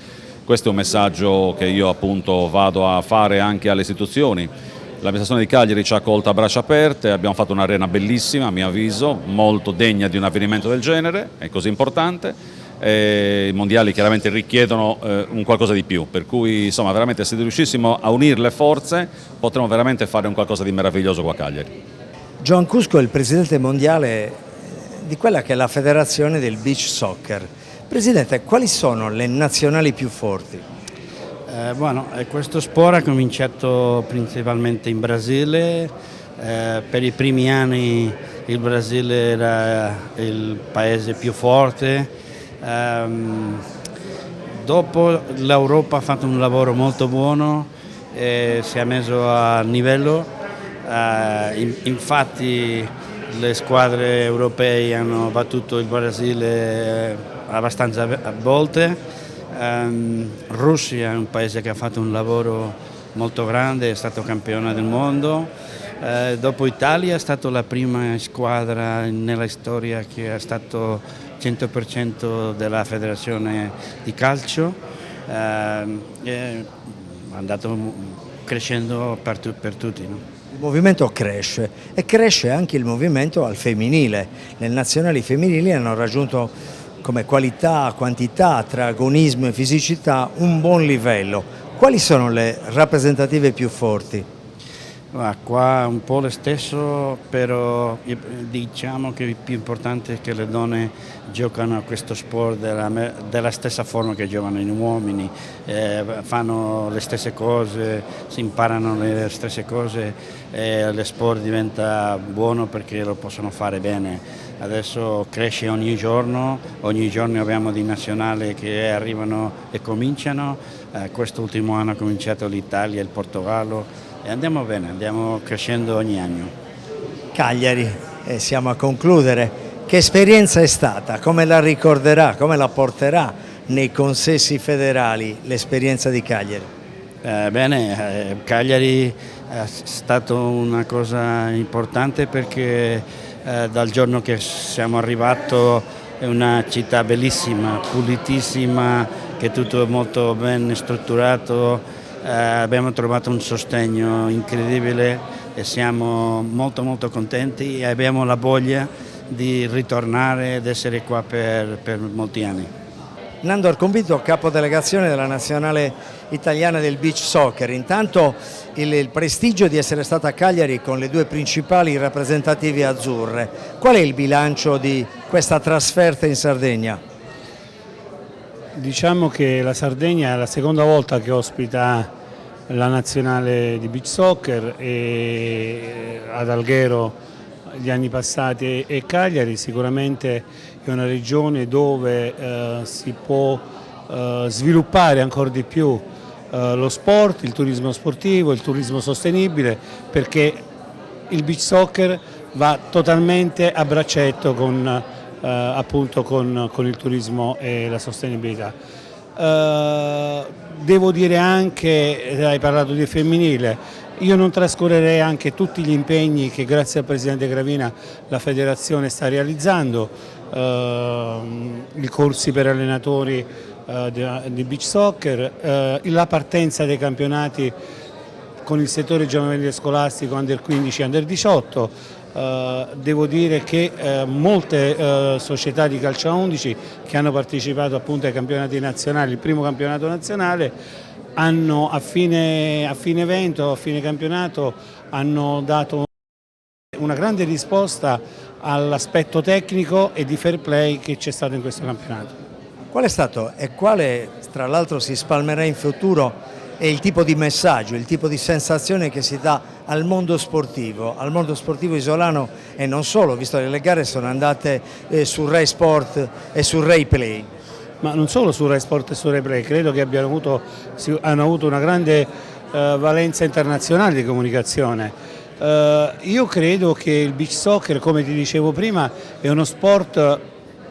Speaker 7: Questo è un messaggio che io appunto vado a fare anche alle istituzioni. L'amministrazione di Cagliari ci ha accolto a braccia aperte, abbiamo fatto un'arena bellissima a mio avviso, molto degna di un avvenimento del genere, è così importante. I mondiali chiaramente richiedono un qualcosa di più, per cui insomma veramente se riuscissimo a unire le forze potremmo veramente fare un qualcosa di meraviglioso qua a Cagliari.
Speaker 5: Gioan Cusco è il presidente mondiale di quella che è la federazione del beach soccer. Presidente, quali sono le nazionali più forti?
Speaker 8: Questo sport ha cominciato principalmente in Brasile, per i primi anni il Brasile era il paese più forte, dopo l'Europa ha fatto un lavoro molto buono e si è messo a livello, infatti le squadre europee hanno battuto il Brasile abbastanza volte. Russia è un paese che ha fatto un lavoro molto grande, è stato campione del mondo. Dopo Italia è stata la prima squadra nella storia che è stato 100% della federazione di calcio. È andato crescendo per tutti. No?
Speaker 5: Il movimento cresce e cresce anche il movimento al femminile. Le nazionali femminili hanno raggiunto come qualità, quantità, tra agonismo e fisicità un buon livello. Quali sono le rappresentative più forti?
Speaker 8: Qua un po' lo stesso, però diciamo che il più importante è che le donne giocano a questo sport della stessa forma che giocano gli uomini, fanno le stesse cose, si imparano le stesse cose e lo sport diventa buono perché lo possono fare bene. Adesso cresce ogni giorno abbiamo dei nazionali che arrivano e cominciano, quest'ultimo anno ha cominciato l'Italia e il Portogallo. E andiamo bene, andiamo crescendo ogni anno.
Speaker 5: Cagliari, siamo a concludere. Che esperienza è stata? Come la ricorderà? Come la porterà nei consessi federali l'esperienza di Cagliari?
Speaker 8: Cagliari è stata una cosa importante perché dal giorno che siamo arrivati è una città bellissima, pulitissima, che tutto è molto ben strutturato. Abbiamo trovato un sostegno incredibile e siamo molto contenti e abbiamo la voglia di ritornare ed essere qua per molti anni.
Speaker 5: Nando Arcombito, capodelegazione della nazionale italiana del beach soccer. Intanto il prestigio di essere stata a Cagliari con le due principali rappresentative azzurre. Qual è il bilancio di questa trasferta in Sardegna?
Speaker 11: Diciamo che la Sardegna è la seconda volta che ospita la nazionale di beach soccer e ad Alghero gli anni passati e Cagliari sicuramente è una regione dove si può sviluppare ancora di più lo sport, il turismo sportivo, il turismo sostenibile, perché il beach soccer va totalmente a braccetto con appunto con il turismo e la sostenibilità. Devo dire anche, hai parlato di femminile, io non trascurerei anche tutti gli impegni che grazie al Presidente Gravina la Federazione sta realizzando, i corsi per allenatori di beach soccer, la partenza dei campionati con il settore giovanile scolastico under 15 e under 18. Devo dire che molte società di calcio a 11 che hanno partecipato appunto ai campionati nazionali, il primo campionato nazionale, hanno a fine evento, a fine campionato, hanno dato una grande risposta all'aspetto tecnico e di fair play che c'è stato in questo campionato.
Speaker 5: Qual è stato e quale tra l'altro si spalmerà in futuro è il tipo di messaggio, il tipo di sensazione che si dà al mondo sportivo isolano e non solo, visto che le gare sono andate su Rai Sport e su Rai Play?
Speaker 11: Ma non solo su Rai Sport e su Rai Play, credo che hanno avuto una grande valenza internazionale di comunicazione. Io credo che il beach soccer, come ti dicevo prima, è uno sport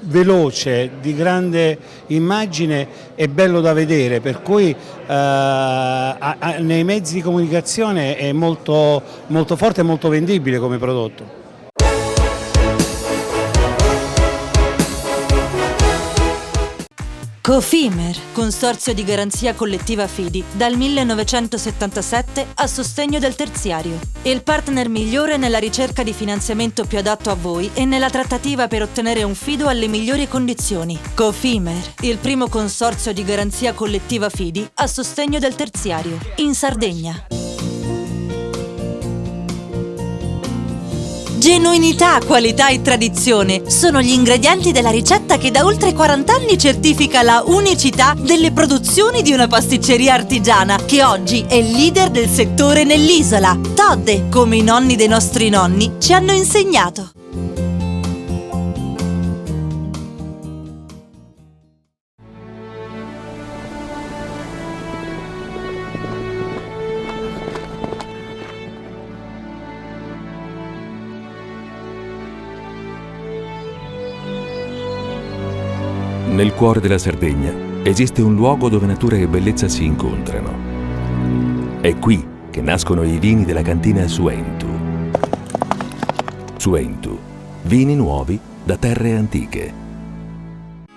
Speaker 11: veloce, di grande immagine e bello da vedere, per cui nei mezzi di comunicazione è molto forte e molto vendibile come prodotto.
Speaker 2: Cofimer, consorzio di garanzia collettiva Fidi, dal 1977 a sostegno del terziario. Il partner migliore nella ricerca di finanziamento più adatto a voi e nella trattativa per ottenere un fido alle migliori condizioni. Cofimer, il primo consorzio di garanzia collettiva Fidi a sostegno del terziario, in Sardegna. Genuinità, qualità e tradizione sono gli ingredienti della ricetta che da oltre 40 anni certifica la unicità delle produzioni di una pasticceria artigiana che oggi è leader del settore nell'isola. Todde, come i nonni dei nostri nonni ci hanno insegnato.
Speaker 3: Nel cuore della Sardegna esiste un luogo dove natura e bellezza si incontrano. È qui che nascono i vini della cantina Suentu. Suentu, vini nuovi da terre antiche.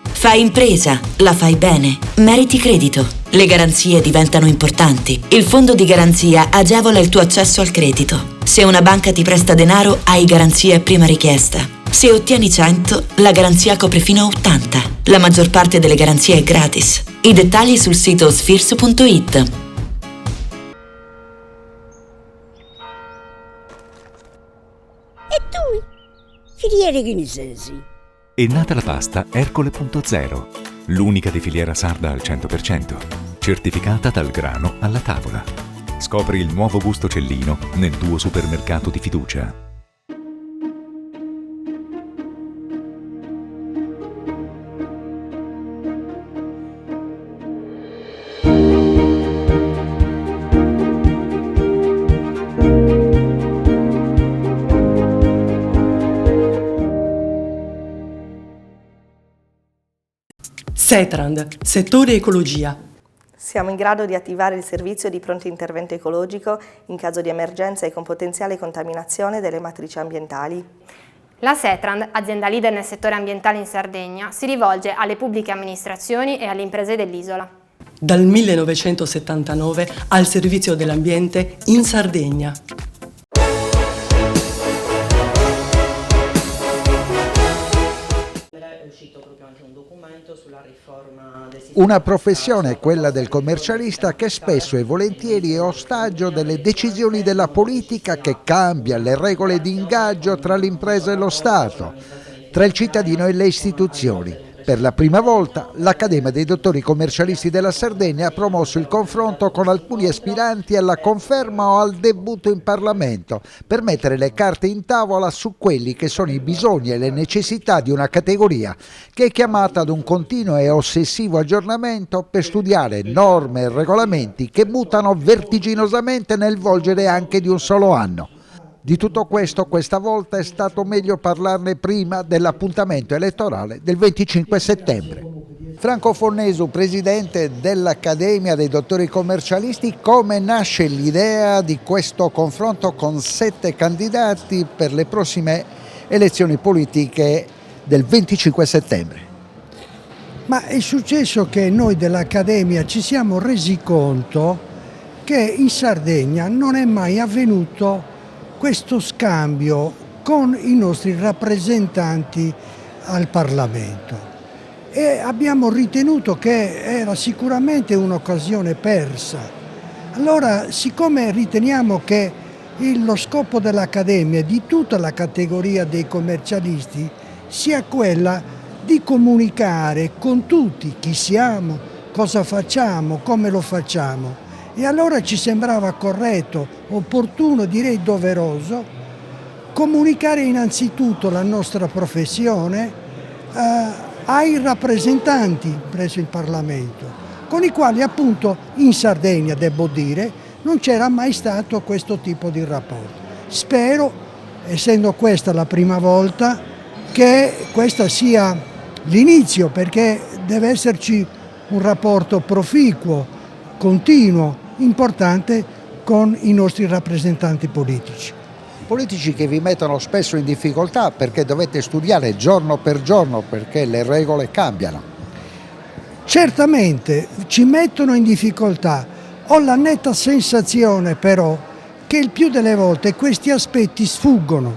Speaker 16: Fai impresa, la fai bene, meriti credito. Le garanzie diventano importanti. Il fondo di garanzia agevola il tuo accesso al credito. Se una banca ti presta denaro, hai garanzia a prima richiesta. Se ottieni 100, la garanzia copre fino a 80. La maggior parte delle garanzie è gratis. I dettagli sul sito sfirsu.it.
Speaker 15: E tu? Filiere Ghinisesi.
Speaker 4: È nata la pasta Ercole.0, l'unica di filiera sarda al 100%, certificata dal grano alla tavola. Scopri il nuovo gusto Cellino nel tuo supermercato di fiducia.
Speaker 10: Setrand, settore ecologia.
Speaker 12: Siamo in grado di attivare il servizio di pronto intervento ecologico in caso di emergenza e con potenziale contaminazione delle matrici ambientali.
Speaker 13: La Setrand, azienda leader nel settore ambientale in Sardegna, si rivolge alle pubbliche amministrazioni e alle imprese dell'isola.
Speaker 10: Dal 1979 al servizio dell'ambiente in Sardegna.
Speaker 6: Una professione, quella del commercialista, che spesso e volentieri è ostaggio delle decisioni della politica che cambia le regole di ingaggio tra l'impresa e lo Stato, tra il cittadino e le istituzioni. Per la prima volta l'Accademia dei dottori commercialisti della Sardegna ha promosso il confronto con alcuni aspiranti alla conferma o al debutto in Parlamento per mettere le carte in tavola su quelli che sono i bisogni e le necessità di una categoria che è chiamata ad un continuo e ossessivo aggiornamento per studiare norme e regolamenti che mutano vertiginosamente nel volgere anche di un solo anno. Di tutto questo questa volta è stato meglio parlarne prima dell'appuntamento elettorale del 25 settembre. Franco Fornesu, presidente dell'Accademia dei dottori commercialisti, come nasce l'idea di questo confronto con 7 candidati per le prossime elezioni politiche del 25 settembre?
Speaker 14: Ma è successo che noi dell'Accademia ci siamo resi conto che in Sardegna non è mai avvenuto questo scambio con i nostri rappresentanti al Parlamento e abbiamo ritenuto che era sicuramente un'occasione persa. Allora, siccome riteniamo che lo scopo dell'Accademia e di tutta la categoria dei commercialisti sia quella di comunicare con tutti chi siamo, cosa facciamo, come lo facciamo. E allora ci sembrava corretto, opportuno, direi doveroso, comunicare innanzitutto la nostra professione ai rappresentanti presso il Parlamento, con i quali appunto in Sardegna, devo dire, non c'era mai stato questo tipo di rapporto. Spero, essendo questa la prima volta, che questa sia l'inizio, perché deve esserci un rapporto proficuo, continuo, importante con i nostri rappresentanti politici.
Speaker 6: Politici che vi mettono spesso in difficoltà perché dovete studiare giorno per giorno perché le regole cambiano.
Speaker 14: Certamente ci mettono in difficoltà. Ho la netta sensazione però che il più delle volte questi aspetti sfuggono,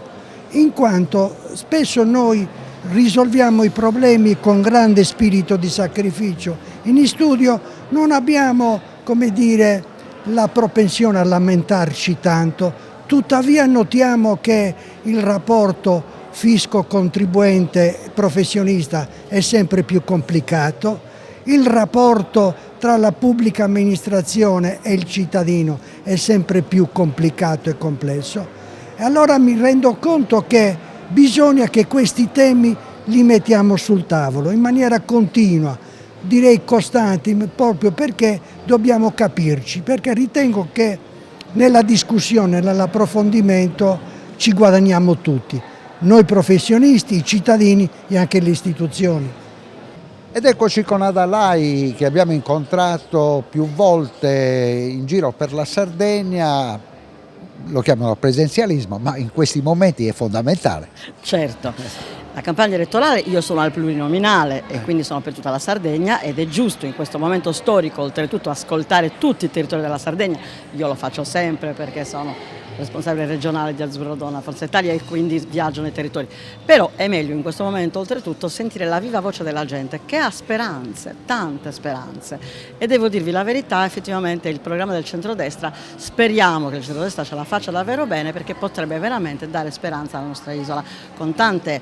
Speaker 14: in quanto spesso noi risolviamo i problemi con grande spirito di sacrificio. In studio non abbiamo, come dire, la propensione a lamentarci tanto, tuttavia notiamo che il rapporto fisco-contribuente-professionista è sempre più complicato, il rapporto tra la pubblica amministrazione e il cittadino è sempre più complicato e complesso. E allora mi rendo conto che bisogna che questi temi li mettiamo sul tavolo in maniera continua, direi costanti, proprio perché dobbiamo capirci, perché ritengo che nella discussione, nell'approfondimento ci guadagniamo tutti, noi professionisti, i cittadini e anche le istituzioni.
Speaker 6: Ed eccoci con Adalai, che abbiamo incontrato più volte in giro per la Sardegna. Lo chiamano presenzialismo, ma in questi momenti è fondamentale.
Speaker 17: Certo, la campagna elettorale, io sono al plurinominale e quindi sono per tutta la Sardegna, ed è giusto in questo momento storico oltretutto ascoltare tutti i territori della Sardegna. Io lo faccio sempre perché sono responsabile regionale di Azzurro Donna Forza Italia e quindi viaggio nei territori, però è meglio in questo momento oltretutto sentire la viva voce della gente che ha speranze, tante speranze, e devo dirvi la verità, effettivamente il programma del centrodestra, speriamo che il centrodestra ce la faccia davvero bene, perché potrebbe veramente dare speranza alla nostra isola con tante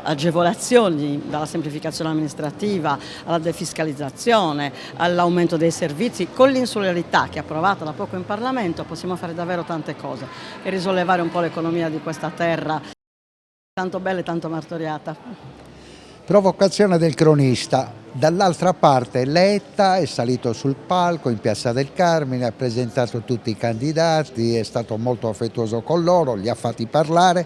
Speaker 17: agevolazioni, dalla semplificazione amministrativa alla defiscalizzazione, all'aumento dei servizi. Con l'insularità che è approvata da poco in Parlamento possiamo fare davvero tante cose e risollevare un po' l'economia di questa terra tanto bella e tanto martoriata.
Speaker 6: Provocazione del cronista. Dall'altra parte Letta è salito sul palco in Piazza del Carmine, ha presentato tutti i candidati, è stato molto affettuoso con loro, li ha fatti parlare.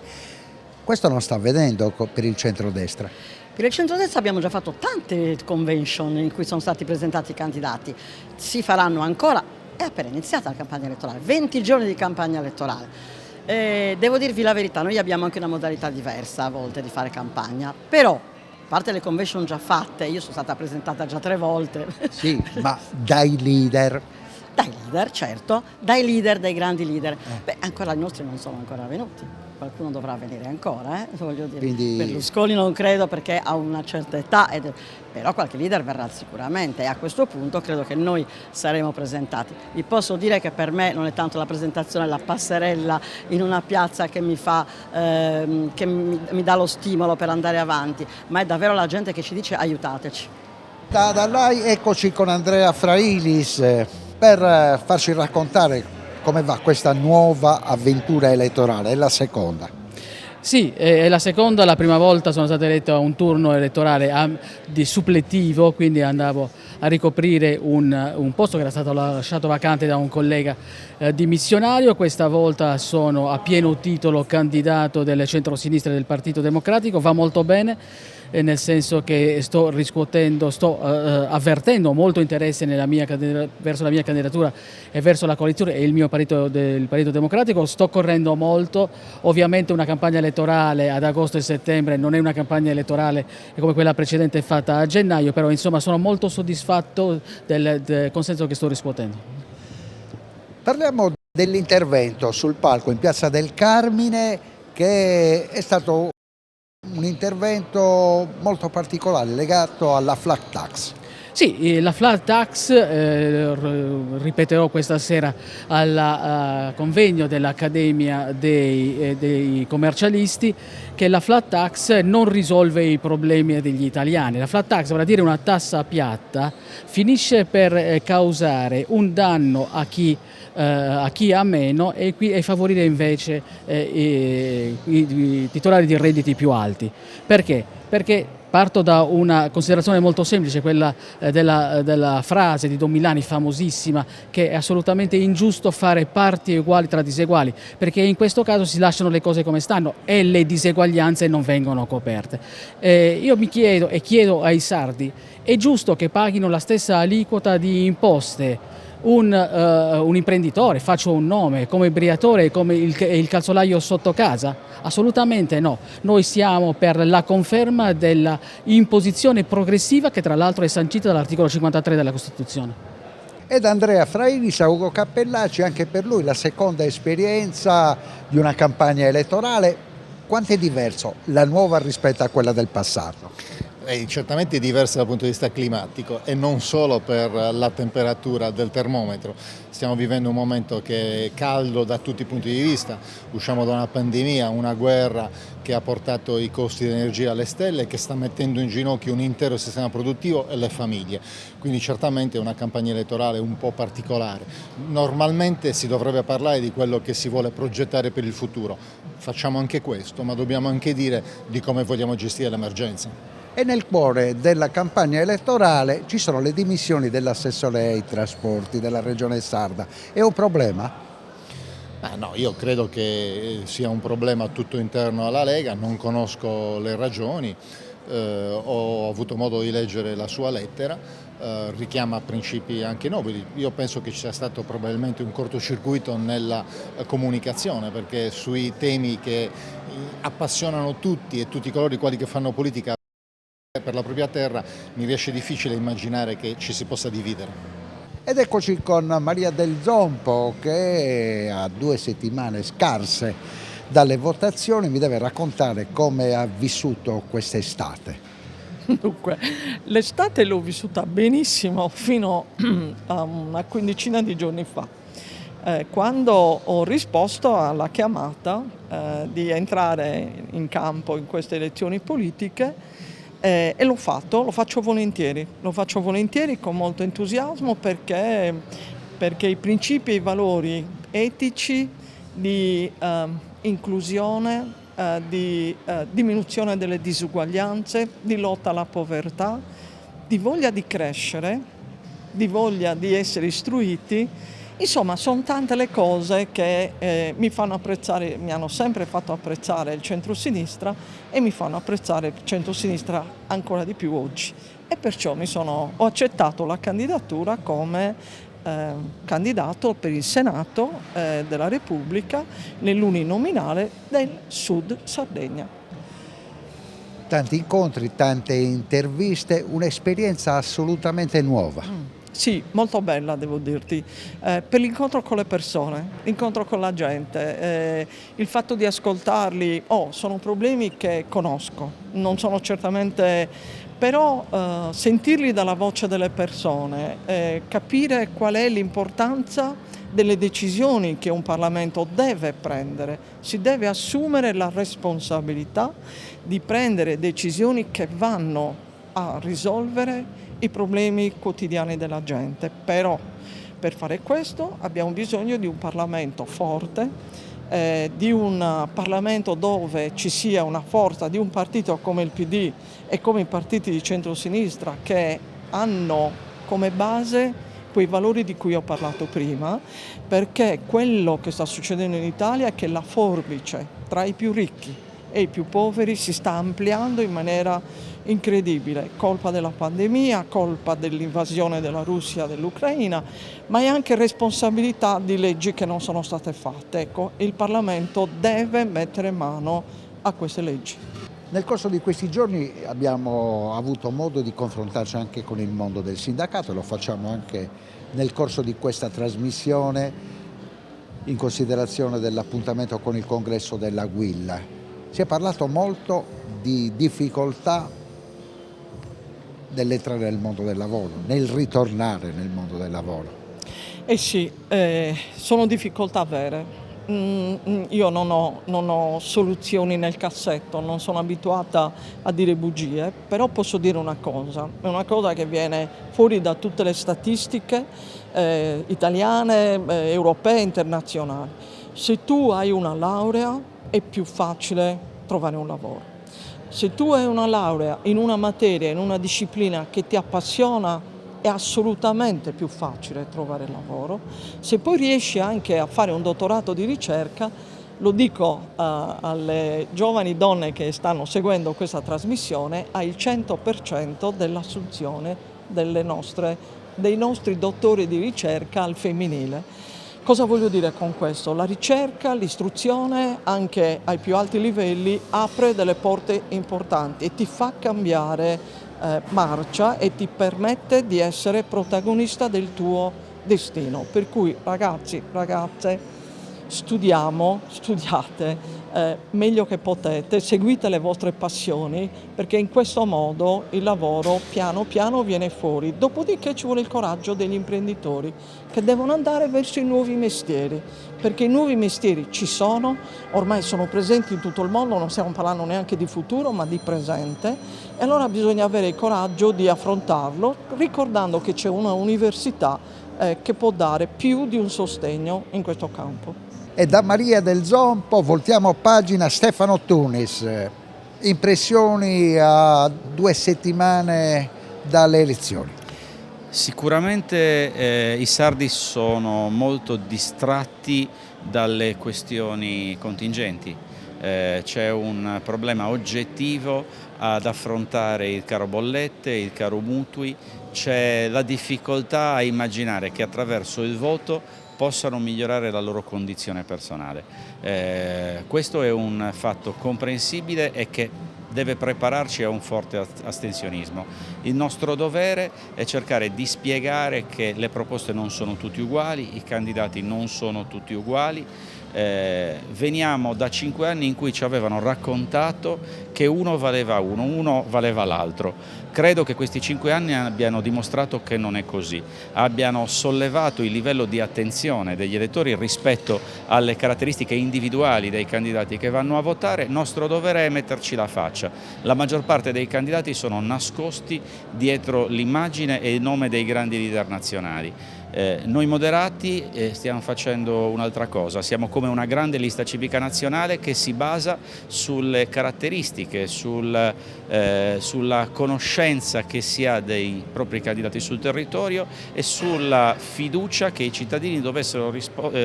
Speaker 6: Questo non sta avvenendo per il centrodestra.
Speaker 17: Per il centrodestra abbiamo già fatto tante convention in cui sono stati presentati i candidati, si faranno ancora. È appena iniziata la campagna elettorale, 20 giorni di campagna elettorale. Devo dirvi la verità, noi abbiamo anche una modalità diversa a volte di fare campagna, però, a parte le convention già fatte, io sono stata presentata già 3 volte.
Speaker 6: Sì, ma dai leader.
Speaker 17: Dai leader, certo, dai leader, dai grandi leader. Beh, ancora i nostri non sono ancora venuti, qualcuno dovrà venire ancora, voglio dire.
Speaker 6: Quindi...
Speaker 17: Berlusconi non credo perché ha una certa età, però qualche leader verrà sicuramente, e a questo punto credo che noi saremo presentati. Vi posso dire che per me non è tanto la presentazione, la passerella in una piazza che mi fa, che mi dà lo stimolo per andare avanti, ma è davvero la gente che ci dice aiutateci.
Speaker 6: Da lei eccoci con Andrea Frailis per farci raccontare come va questa nuova avventura elettorale, è la seconda.
Speaker 18: Sì, è la seconda, la prima volta sono stato eletto a un turno elettorale di suppletivo, quindi andavo a ricoprire un posto che era stato lasciato vacante da un collega dimissionario. Questa volta sono a pieno titolo candidato del centro-sinistra del Partito Democratico, va molto bene, nel senso che sto avvertendo molto interesse verso la mia candidatura e verso la coalizione e il mio partito, del Partito Democratico. Sto correndo molto, ovviamente una campagna elettorale ad agosto e settembre non è una campagna elettorale come quella precedente fatta a gennaio, però insomma sono molto soddisfatto del consenso che sto riscuotendo.
Speaker 6: Parliamo dell'intervento sul palco in Piazza del Carmine, che è stato un intervento molto particolare legato alla flat tax.
Speaker 18: Sì, la flat tax, ripeterò questa sera al convegno dell'Accademia dei commercialisti, che la flat tax non risolve i problemi degli italiani. La flat tax, vale a dire una tassa piatta, finisce per causare un danno a chi ha meno e favorire invece i titolari di redditi più alti. Perché? Perché parto da una considerazione molto semplice, quella della frase di Don Milani famosissima, che è assolutamente ingiusto fare parti uguali tra diseguali, perché in questo caso si lasciano le cose come stanno e le diseguaglianze non vengono coperte. Io mi chiedo e chiedo ai sardi, è giusto che paghino la stessa aliquota di imposte un imprenditore, faccio un nome, come il Briatore, come il calzolaio sotto casa? Assolutamente no. Noi siamo per la conferma della imposizione progressiva, che tra l'altro è sancita dall'articolo 53 della Costituzione.
Speaker 6: Ed Andrea Frailis, Ugo Cappellacci, anche per lui la seconda esperienza di una campagna elettorale. Quanto è diverso la nuova rispetto a quella del passato?
Speaker 19: È certamente diversa dal punto di vista climatico e non solo per la temperatura del termometro. Stiamo vivendo un momento che è caldo da tutti i punti di vista, usciamo da una pandemia, una guerra che ha portato i costi di energia alle stelle e che sta mettendo in ginocchio un intero sistema produttivo e le famiglie. Quindi certamente è una campagna elettorale un po' particolare. Normalmente si dovrebbe parlare di quello che si vuole progettare per il futuro. Facciamo anche questo, ma dobbiamo anche dire di come vogliamo gestire l'emergenza.
Speaker 6: E nel cuore della campagna elettorale ci sono le dimissioni dell'assessore ai trasporti della Regione Sarda. È un problema?
Speaker 19: No, io credo che sia un problema tutto interno alla Lega, non conosco le ragioni. ho avuto modo di leggere la sua lettera, richiama principi anche nobili. Io penso che ci sia stato probabilmente un cortocircuito nella comunicazione, perché sui temi che appassionano tutti e tutti coloro i quali che fanno politica per la propria terra mi riesce difficile immaginare che ci si possa dividere.
Speaker 6: Ed eccoci con Maria Del Zompo che a 2 settimane scarse dalle votazioni mi deve raccontare come ha vissuto quest'estate.
Speaker 1: Dunque, l'estate l'ho vissuta benissimo fino a una quindicina di giorni fa, quando ho risposto alla chiamata di entrare in campo in queste elezioni politiche. E lo faccio volentieri con molto entusiasmo perché i principi e i valori etici di inclusione, di diminuzione delle disuguaglianze, di lotta alla povertà, di voglia di crescere, di voglia di essere istruiti. Insomma, sono tante le cose che mi hanno sempre fatto apprezzare il centro-sinistra e mi fanno apprezzare il centro-sinistra ancora di più oggi. E perciò ho accettato la candidatura come candidato per il Senato della Repubblica nell'uninominale del Sud Sardegna.
Speaker 6: Tanti incontri, tante interviste, un'esperienza assolutamente nuova.
Speaker 1: Sì, molto bella devo dirti, per l'incontro con le persone, l'incontro con la gente, il fatto di ascoltarli, sono problemi che conosco, non sono certamente, però sentirli dalla voce delle persone, capire qual è l'importanza delle decisioni che un Parlamento deve prendere, si deve assumere la responsabilità di prendere decisioni che vanno a risolvere i problemi quotidiani della gente, però per fare questo abbiamo bisogno di un Parlamento forte, di un Parlamento dove ci sia una forza di un partito come il PD e come i partiti di centrosinistra che hanno come base quei valori di cui ho parlato prima, perché quello che sta succedendo in Italia è che la forbice tra i più ricchi e i più poveri si sta ampliando in maniera incredibile, colpa della pandemia, colpa dell'invasione della Russia dell'Ucraina, ma è anche responsabilità di leggi che non sono state fatte. Ecco, il Parlamento deve mettere mano a queste leggi.
Speaker 6: Nel corso di questi giorni abbiamo avuto modo di confrontarci anche con il mondo del sindacato, lo facciamo anche nel corso di questa trasmissione in considerazione dell'appuntamento con il congresso della Guilla. Si è parlato molto di difficoltà nell'entrare nel mondo del lavoro, nel ritornare nel mondo del lavoro.
Speaker 1: Sì, sono difficoltà vere. Io non ho soluzioni nel cassetto, non sono abituata a dire bugie, però posso dire una cosa che viene fuori da tutte le statistiche italiane, europee e internazionali. Se tu hai una laurea è più facile trovare un lavoro. Se tu hai una laurea in una materia, in una disciplina che ti appassiona, è assolutamente più facile trovare lavoro. Se poi riesci anche a fare un dottorato di ricerca, lo dico alle giovani donne che stanno seguendo questa trasmissione, hai il 100% dell'assunzione dei nostri dottori di ricerca al femminile. Cosa voglio dire con questo? La ricerca, l'istruzione, anche ai più alti livelli, apre delle porte importanti e ti fa cambiare marcia e ti permette di essere protagonista del tuo destino. Per cui ragazzi, ragazze, studiate meglio che potete, seguite le vostre passioni, perché in questo modo il lavoro piano piano viene fuori. Dopodiché ci vuole il coraggio degli imprenditori che devono andare verso i nuovi mestieri, perché i nuovi mestieri ci sono, ormai sono presenti in tutto il mondo, non stiamo parlando neanche di futuro ma di presente, e allora bisogna avere il coraggio di affrontarlo, ricordando che c'è una università che può dare più di un sostegno in questo campo.
Speaker 6: E da Maria Del Zompo voltiamo pagina. Stefano Tunis, impressioni a 2 settimane dalle elezioni.
Speaker 9: Sicuramente i sardi sono molto distratti dalle questioni contingenti. C'è un problema oggettivo ad affrontare il caro bollette, il caro mutui, c'è la difficoltà a immaginare che attraverso il voto possano migliorare la loro condizione personale. Questo è un fatto comprensibile e che deve prepararci a un forte astensionismo. Il nostro dovere è cercare di spiegare che le proposte non sono tutte uguali, i candidati non sono tutti uguali. Veniamo da 5 anni in cui ci avevano raccontato che uno valeva l'altro. Credo che questi 5 anni abbiano dimostrato che non è così, abbiano sollevato il livello di attenzione degli elettori rispetto alle caratteristiche individuali dei candidati che vanno a votare. Nostro dovere è metterci la faccia. La maggior parte dei candidati sono nascosti dietro l'immagine e il nome dei grandi leader nazionali. Noi moderati stiamo facendo un'altra cosa, siamo come una grande lista civica nazionale che si basa sulle caratteristiche, sulla conoscenza che si ha dei propri candidati sul territorio e sulla fiducia che i cittadini dovessero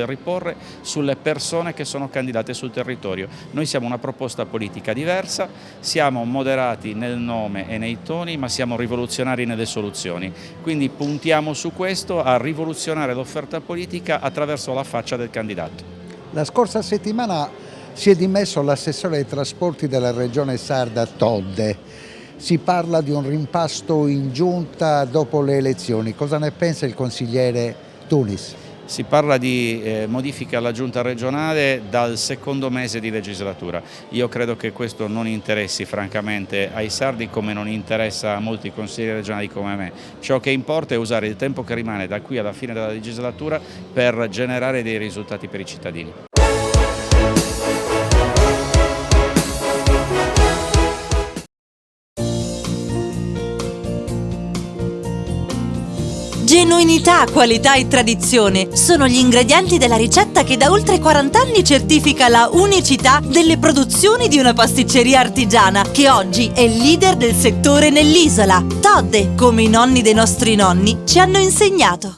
Speaker 9: riporre sulle persone che sono candidate sul territorio. Noi siamo una proposta politica diversa, siamo moderati nel nome e nei toni, ma siamo rivoluzionari nelle soluzioni. Quindi puntiamo su questo, a rivoluzionare l'offerta politica attraverso la faccia del candidato.
Speaker 6: La scorsa settimana si è dimesso l'assessore ai trasporti della regione sarda Todde. Si parla di un rimpasto in giunta dopo le elezioni. Cosa ne pensa il consigliere Tunis?
Speaker 9: Si parla di modifiche alla giunta regionale dal secondo mese di legislatura. Io credo che questo non interessi francamente ai sardi, come non interessa a molti consiglieri regionali come me. Ciò che importa è usare il tempo che rimane da qui alla fine della legislatura per generare dei risultati per i cittadini.
Speaker 2: Genuinità, qualità e tradizione sono gli ingredienti della ricetta che da oltre 40 anni certifica la unicità delle produzioni di una pasticceria artigiana che oggi è leader del settore nell'isola. Todde, come i nonni dei nostri nonni ci hanno insegnato.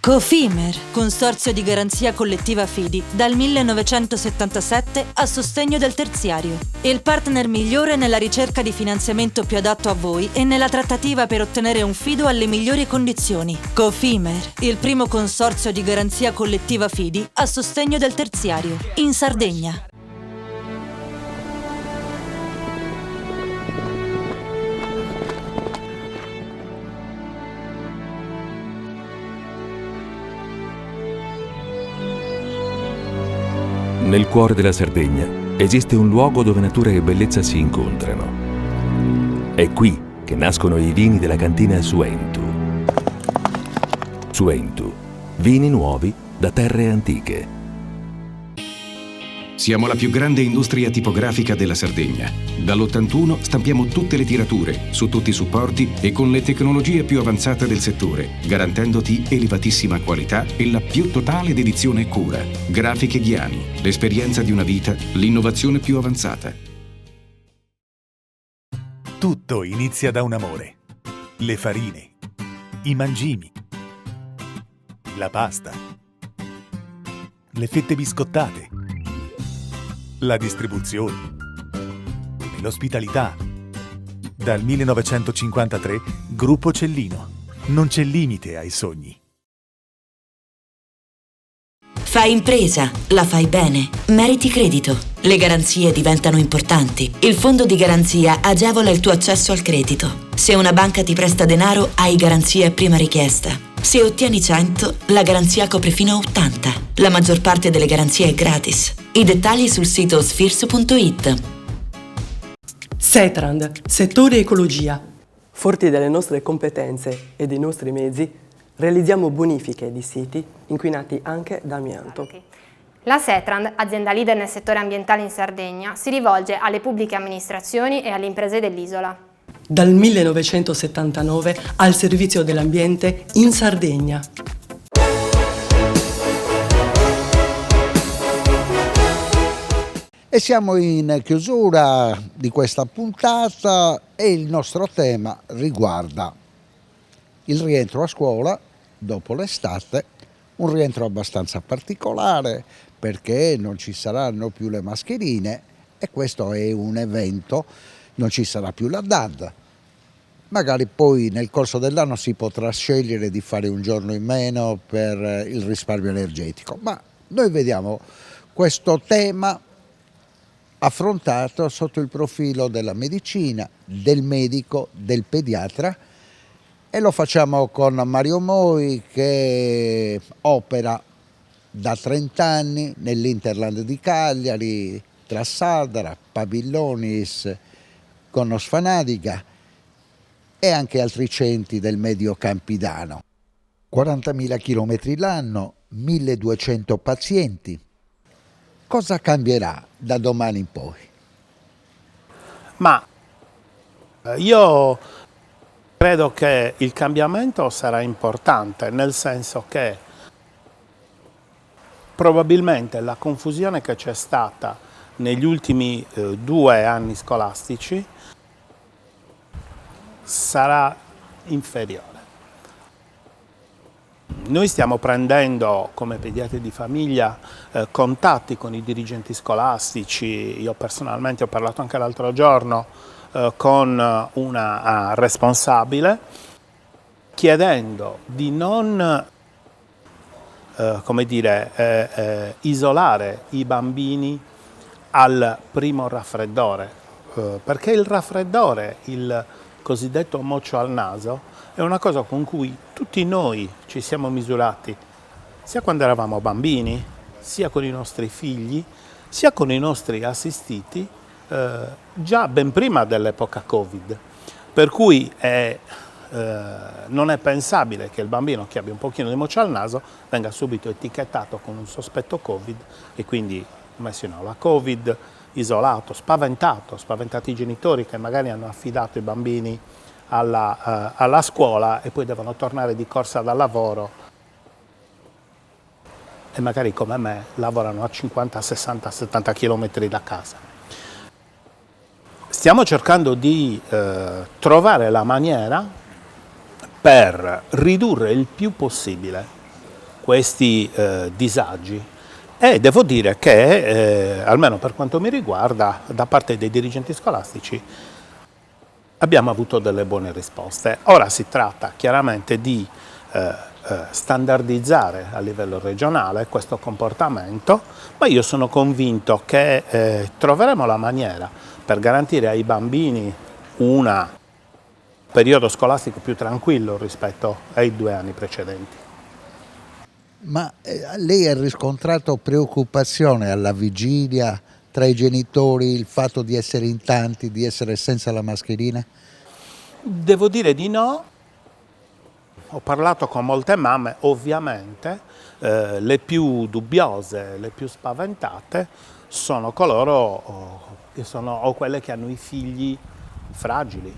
Speaker 2: Cofimer, consorzio di garanzia collettiva Fidi, dal 1977 a sostegno del terziario. Il partner migliore nella ricerca di finanziamento più adatto a voi e nella trattativa per ottenere un fido alle migliori condizioni. Cofimer, il primo consorzio di garanzia collettiva Fidi a sostegno del terziario, in Sardegna.
Speaker 3: Nel cuore della Sardegna esiste un luogo dove natura e bellezza si incontrano. È qui che nascono i vini della cantina Suentu. Suentu, vini nuovi da terre antiche.
Speaker 20: Siamo la più grande industria tipografica della Sardegna. Dall'81 stampiamo tutte le tirature, su tutti i supporti e con le tecnologie più avanzate del settore, garantendoti elevatissima qualità e la più totale dedizione e cura. Grafiche Ghiani, l'esperienza di una vita, l'innovazione più avanzata.
Speaker 21: Tutto inizia da un amore. Le farine, i mangimi, la pasta, le fette biscottate, la distribuzione e l'ospitalità. Dal 1953, Gruppo Cellino. Non c'è limite ai sogni.
Speaker 16: Fai impresa, la fai bene, meriti credito. Le garanzie diventano importanti. Il fondo di garanzia agevola il tuo accesso al credito. Se una banca ti presta denaro, hai garanzia a prima richiesta. Se ottieni 100, la garanzia copre fino a 80. La maggior parte delle garanzie è gratis. I dettagli sul sito sfirso.it.
Speaker 10: Setrand, settore ecologia. Forti delle nostre competenze e dei nostri mezzi, realizziamo bonifiche di siti inquinati anche da amianto.
Speaker 13: La Setrand, azienda leader nel settore ambientale in Sardegna, si rivolge alle pubbliche amministrazioni e alle imprese dell'isola.
Speaker 10: Dal 1979 al servizio dell'ambiente in Sardegna.
Speaker 6: E siamo in chiusura di questa puntata e il nostro tema riguarda il rientro a scuola dopo l'estate, Un rientro abbastanza particolare perché non ci saranno più le mascherine e questo è un evento, non ci sarà più la DAD. Magari poi nel corso dell'anno si potrà scegliere di fare un giorno in meno per il risparmio energetico, ma noi vediamo questo tema affrontato sotto il profilo della medicina, del medico, del pediatra, e lo facciamo con Mario Moi che opera da 30 anni nell'Interland di Cagliari, tra Sardara, Pavillonis, Connos Fanadica e anche altri centri del Medio Campidano. 40.000 chilometri l'anno, 1.200 pazienti. Cosa cambierà da domani in poi?
Speaker 7: Ma io credo che il cambiamento sarà importante, nel senso che probabilmente la confusione che c'è stata negli ultimi 2 anni scolastici sarà inferiore. Noi stiamo prendendo come pediatri di famiglia contatti con i dirigenti scolastici. Io personalmente ho parlato anche l'altro giorno con una responsabile chiedendo di non isolare i bambini al primo raffreddore, perché il raffreddore, il cosiddetto mocio al naso, è una cosa con cui tutti noi ci siamo misurati, sia quando eravamo bambini, sia con i nostri figli, sia con i nostri assistiti, già ben prima dell'epoca Covid. Per cui non è pensabile che il bambino che abbia un pochino di mocio al naso venga subito etichettato con un sospetto Covid e quindi messo in aula Covid, isolato, spaventati i genitori che magari hanno affidato i bambini alla scuola e poi devono tornare di corsa dal lavoro e magari come me lavorano a 50, 60, 70 km da casa. Stiamo cercando di trovare la maniera per ridurre il più possibile questi disagi e devo dire che, almeno per quanto mi riguarda, da parte dei dirigenti scolastici abbiamo avuto delle buone risposte. Ora si tratta chiaramente di standardizzare a livello regionale questo comportamento, ma io sono convinto che troveremo la maniera per garantire ai bambini un periodo scolastico più tranquillo rispetto ai 2 anni precedenti.
Speaker 6: Ma lei ha riscontrato preoccupazione alla vigilia tra i genitori, il fatto di essere in tanti, di essere senza la mascherina?
Speaker 7: Devo dire di no. Ho parlato con molte mamme, ovviamente le più dubbiose, le più spaventate sono coloro che sono o quelle che hanno i figli fragili,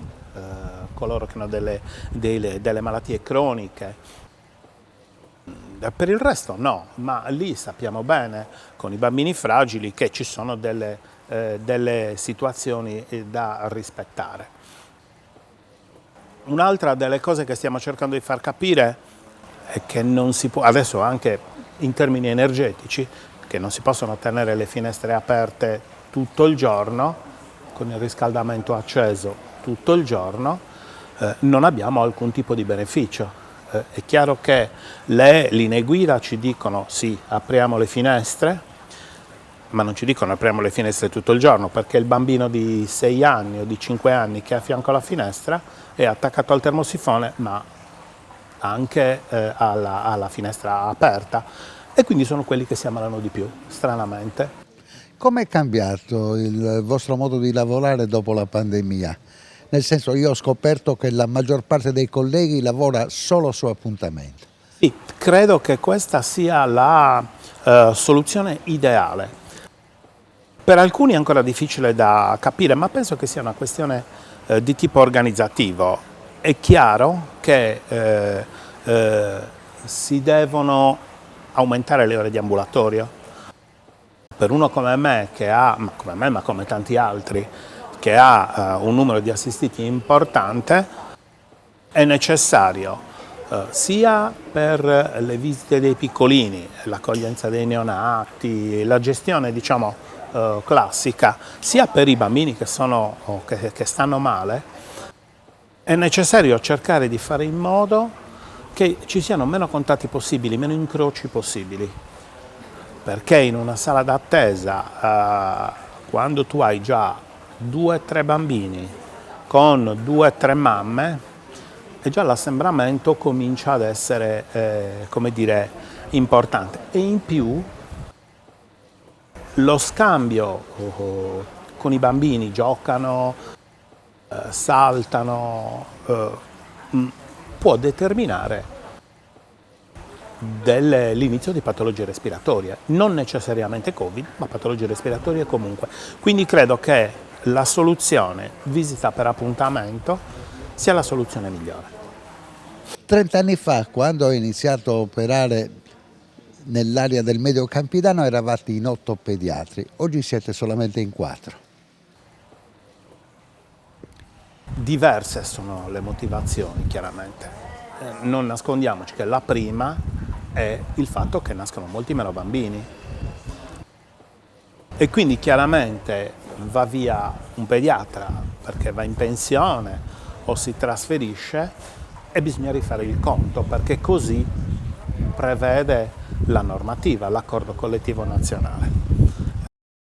Speaker 7: coloro che hanno delle malattie croniche. Per il resto no, ma lì sappiamo bene con i bambini fragili che ci sono delle situazioni da rispettare. Un'altra delle cose che stiamo cercando di far capire è che non si può, adesso anche in termini energetici, che non si possono tenere le finestre aperte tutto il giorno, con il riscaldamento acceso tutto il giorno, non abbiamo alcun tipo di beneficio. È chiaro che le linee guida ci dicono sì, apriamo le finestre, ma non ci dicono apriamo le finestre tutto il giorno, perché il bambino di 6 anni o di 5 anni che è a fianco alla finestra è attaccato al termosifone, ma anche alla finestra aperta, e quindi sono quelli che si ammalano di più, stranamente.
Speaker 6: Come è cambiato il vostro modo di lavorare dopo la pandemia? Nel senso, io ho scoperto che la maggior parte dei colleghi lavora solo su appuntamento.
Speaker 7: Sì, credo che questa sia la soluzione ideale. Per alcuni è ancora difficile da capire, ma penso che sia una questione di tipo organizzativo. È chiaro che si devono aumentare le ore di ambulatorio. Per uno come me, ma come tanti altri, che ha un numero di assistiti importante, è necessario sia per le visite dei piccolini, l'accoglienza dei neonati, la gestione diciamo classica, sia per i bambini che stanno male, è necessario cercare di fare in modo che ci siano meno contatti possibili, meno incroci possibili, perché in una sala d'attesa quando tu hai già 2 o 3 bambini con 2 o 3 mamme, e già l'assembramento comincia ad essere, come dire, importante. E in più lo scambio con i bambini, giocano, saltano, può determinare l'inizio di patologie respiratorie, non necessariamente Covid, ma patologie respiratorie comunque. Quindi credo che la soluzione visita per appuntamento sia la soluzione migliore.
Speaker 6: 30 anni fa, quando ho iniziato a operare nell'area del Medio Campidano, eravate in 8 pediatri, oggi siete solamente in 4.
Speaker 7: Diverse sono le motivazioni, chiaramente. Non nascondiamoci che la prima è il fatto che nascono molti meno bambini. E quindi chiaramente va via un pediatra perché va in pensione o si trasferisce e bisogna rifare il conto, perché così prevede la normativa, l'accordo collettivo nazionale.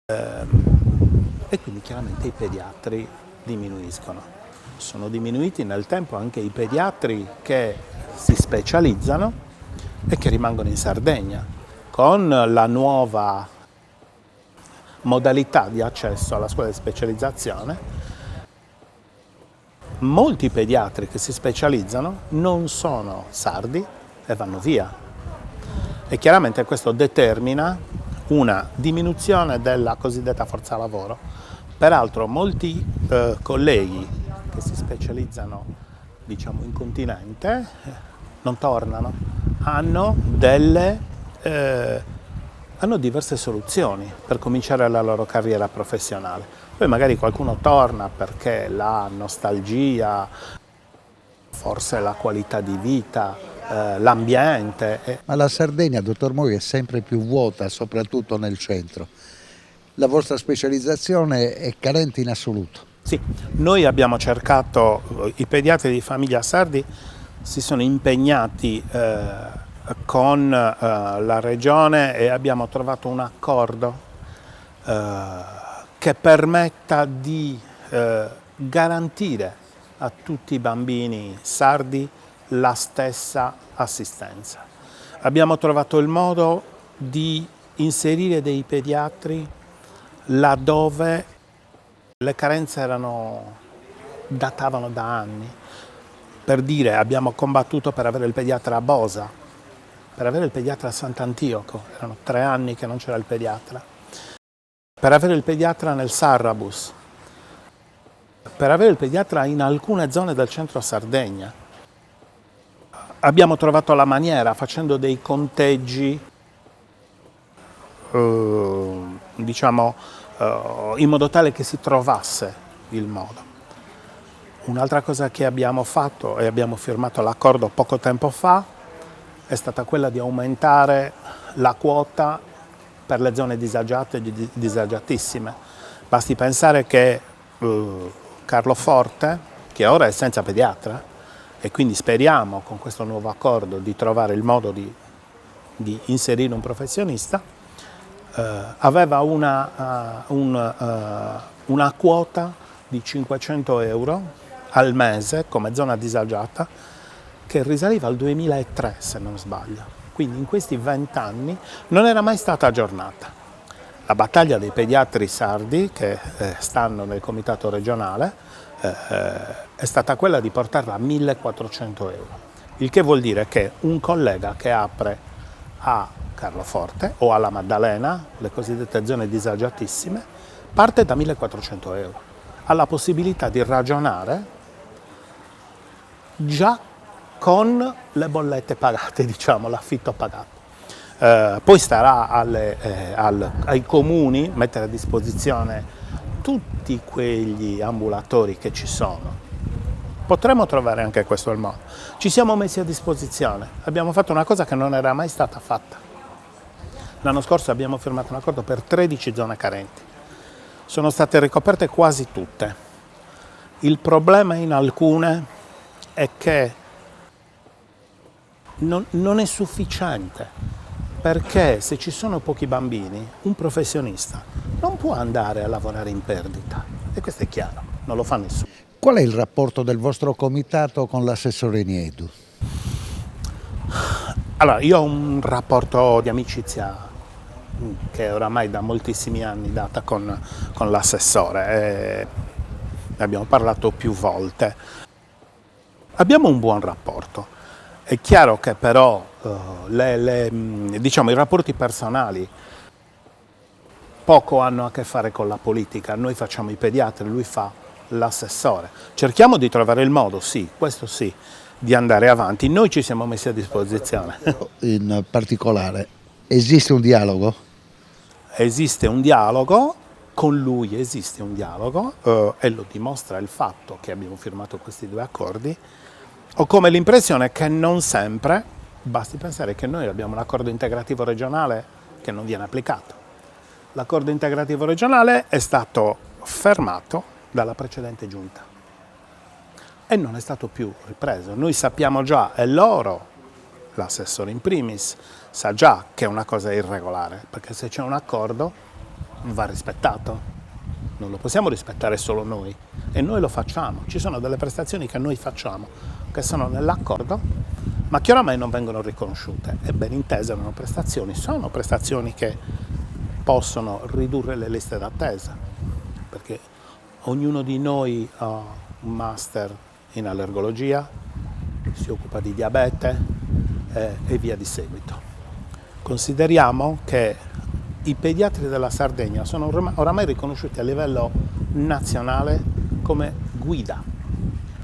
Speaker 7: E quindi chiaramente i pediatri diminuiscono. Sono diminuiti nel tempo anche i pediatri che si specializzano e che rimangono in Sardegna. Con la nuova modalità di accesso alla scuola di specializzazione, molti pediatri che si specializzano non sono sardi e vanno via. E chiaramente questo determina una diminuzione della cosiddetta forza lavoro. Peraltro molti colleghi che si specializzano, diciamo, in continente non tornano, hanno diverse soluzioni per cominciare la loro carriera professionale. Poi magari qualcuno torna perché la nostalgia, forse la qualità di vita, l'ambiente.
Speaker 6: Ma la Sardegna, dottor Mori, è sempre più vuota, soprattutto nel centro. La vostra specializzazione è carente in assoluto.
Speaker 7: Sì, noi abbiamo cercato, i pediatri di famiglia sardi si sono impegnati con la regione e abbiamo trovato un accordo che permetta di garantire a tutti i bambini sardi la stessa assistenza. Abbiamo trovato il modo di inserire dei pediatri laddove le carenze datavano da anni. Per dire, abbiamo combattuto per avere il pediatra a Bosa, per avere il pediatra a Sant'Antioco, erano 3 anni che non c'era il pediatra, per avere il pediatra nel Sarrabus, per avere il pediatra in alcune zone del centro Sardegna. Abbiamo trovato la maniera, facendo dei conteggi, diciamo, in modo tale che si trovasse il modo. Un'altra cosa che abbiamo fatto, e abbiamo firmato l'accordo poco tempo fa, è stata quella di aumentare la quota per le zone disagiate e disagiatissime. Basti pensare che Carloforte, che ora è senza pediatra, e quindi speriamo con questo nuovo accordo di trovare il modo di inserire un professionista, aveva una quota di 500 euro al mese come zona disagiata, che risaliva al 2003 se non sbaglio. Quindi in questi 20 anni non era mai stata aggiornata. La battaglia dei pediatri sardi che stanno nel comitato regionale è stata quella di portarla a 1.400 euro, il che vuol dire che un collega che apre a Carloforte o alla Maddalena, le cosiddette zone disagiatissime, parte da 1.400 euro. Ha la possibilità di ragionare già con le bollette pagate, diciamo, l'affitto pagato. Poi starà ai comuni mettere a disposizione tutti quegli ambulatori che ci sono Potremmo trovare anche questo il modo. Ci siamo messi a disposizione, abbiamo fatto una cosa che non era mai stata fatta. L'anno scorso abbiamo firmato un accordo per 13 zone carenti. Sono state ricoperte quasi tutte. Il problema in alcune è che non è sufficiente, perché se ci sono pochi bambini, un professionista non può andare a lavorare in perdita. E questo è chiaro, non lo fa nessuno.
Speaker 6: Qual è il rapporto del vostro comitato con l'assessore Niedu?
Speaker 7: Allora, io ho un rapporto di amicizia che oramai da moltissimi anni data con l'assessore. Ne abbiamo parlato più volte. Abbiamo un buon rapporto. È chiaro che però diciamo, i rapporti personali poco hanno a che fare con la politica. Noi facciamo i pediatri, lui fa l'assessore. Cerchiamo di trovare il modo, sì, questo sì, di andare avanti. Noi ci siamo messi a disposizione.
Speaker 6: In particolare, esiste un dialogo?
Speaker 7: Esiste un dialogo, con lui esiste un dialogo e lo dimostra il fatto che abbiamo firmato questi 2 accordi. Ho come l'impressione che non sempre, basti pensare che noi abbiamo un accordo integrativo regionale che non viene applicato. L'accordo integrativo regionale è stato fermato dalla precedente giunta e non è stato più ripreso. Noi sappiamo già, e loro, l'assessore in primis, sa già che è una cosa irregolare, perché se c'è un accordo va rispettato, non lo possiamo rispettare solo noi e noi lo facciamo. Ci sono delle prestazioni che noi facciamo, che sono nell'accordo, ma che oramai non vengono riconosciute. E ben intese sono prestazioni che possono ridurre le liste d'attesa, perché ognuno di noi ha un master in allergologia, si occupa di diabete e via di seguito. Consideriamo che i pediatri della Sardegna sono oramai riconosciuti a livello nazionale come guida.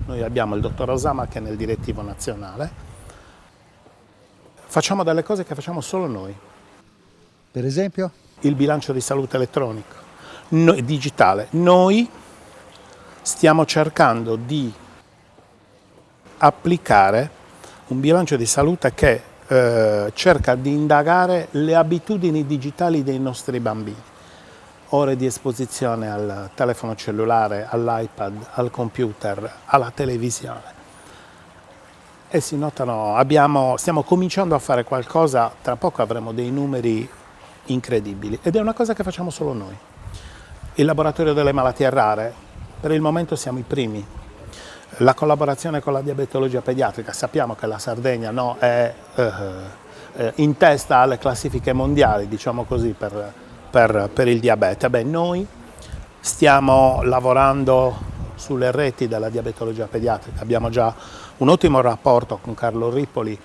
Speaker 7: Noi abbiamo il dottor Osama che è nel direttivo nazionale. Facciamo delle cose che facciamo solo noi.
Speaker 6: Per esempio?
Speaker 7: Il bilancio di salute elettronico, digitale. Noi stiamo cercando di applicare un bilancio di salute che cerca di indagare le abitudini digitali dei nostri bambini. Ore di esposizione al telefono cellulare, all'iPad, al computer, alla televisione. E si notano, stiamo cominciando a fare qualcosa, tra poco avremo dei numeri incredibili ed è una cosa che facciamo solo noi. Il laboratorio delle malattie rare, per il momento siamo i primi. La collaborazione con la diabetologia pediatrica, sappiamo che la Sardegna è in testa alle classifiche mondiali, diciamo così, per il diabete. Beh, noi stiamo lavorando sulle reti della diabetologia pediatrica, abbiamo già un ottimo rapporto con Carlo Rippoli,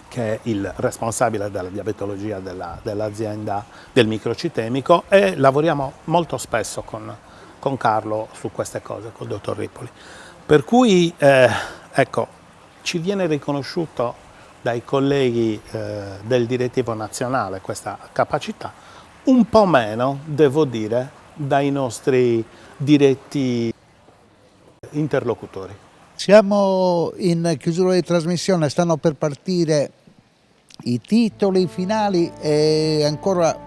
Speaker 7: che è il responsabile della diabetologia dell'azienda del microcitemico, e lavoriamo molto spesso con Carlo su queste cose, col dottor Rippoli. Per cui ecco, ci viene riconosciuto dai colleghi del direttivo nazionale questa capacità, un po' meno, devo dire, dai nostri diretti interlocutori.
Speaker 6: Siamo in chiusura di trasmissione, stanno per partire i titoli finali e ancora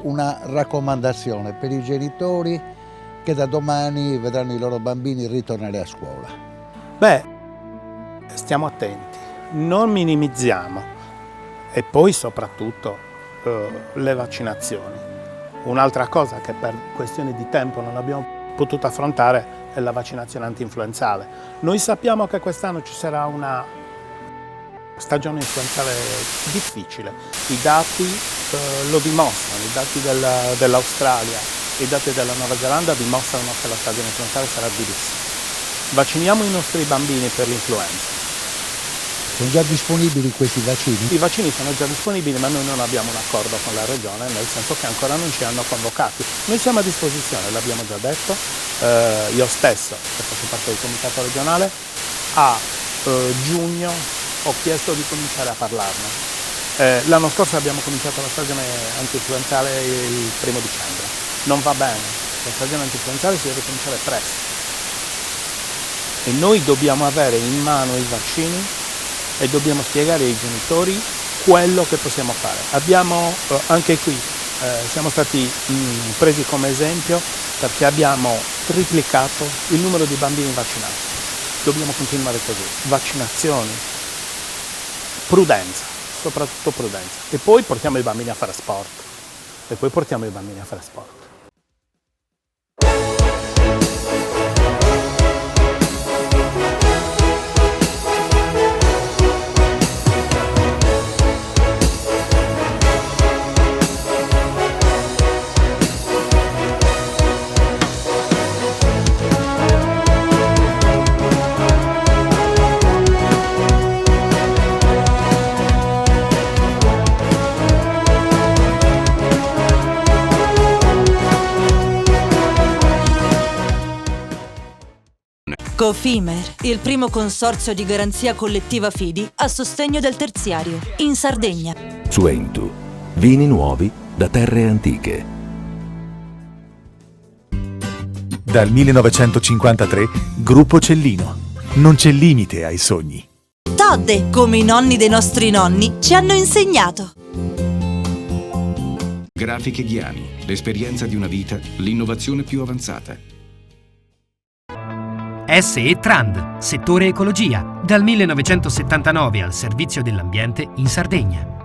Speaker 6: una raccomandazione per i genitori che da domani vedranno i loro bambini ritornare a scuola.
Speaker 7: Beh, stiamo attenti, non minimizziamo e poi soprattutto le vaccinazioni. Un'altra cosa che per questioni di tempo non abbiamo potuto affrontare è la vaccinazione antinfluenzale. Noi sappiamo che quest'anno ci sarà una stagione influenzale difficile, i dati lo dimostrano, i dati dell'Australia, i dati della Nuova Zelanda dimostrano che la stagione influenzale sarà durissima. Vacciniamo i nostri bambini per l'influenza.
Speaker 6: Sono già disponibili questi vaccini?
Speaker 7: I vaccini sono già disponibili, ma noi non abbiamo un accordo con la regione, nel senso che ancora non ci hanno convocati. Noi siamo a disposizione, l'abbiamo già detto, io stesso, che faccio parte del comitato regionale, a giugno ho chiesto di cominciare a parlarne. L'anno scorso abbiamo cominciato la stagione antinfluenzale il 1° dicembre. Non va bene, la stagione antinfluenzale si deve cominciare presto. e noi dobbiamo avere in mano i vaccini e dobbiamo spiegare ai genitori quello che possiamo fare. Abbiamo anche qui, siamo stati presi come esempio perché abbiamo triplicato il numero di bambini vaccinati. Dobbiamo continuare così, vaccinazioni, prudenza, soprattutto prudenza. E poi portiamo i bambini a fare sport.
Speaker 2: Cofimer, il primo consorzio di garanzia collettiva fidi a sostegno del terziario, in Sardegna.
Speaker 3: Suentu, vini nuovi da terre antiche.
Speaker 21: Dal 1953, Gruppo Cellino. Non c'è limite ai sogni.
Speaker 2: Todde, come i nonni dei nostri nonni ci hanno insegnato.
Speaker 20: Grafiche Ghiani, l'esperienza di una vita, l'innovazione più avanzata.
Speaker 8: SE Trand, settore ecologia, dal 1979 al servizio dell'ambiente in Sardegna.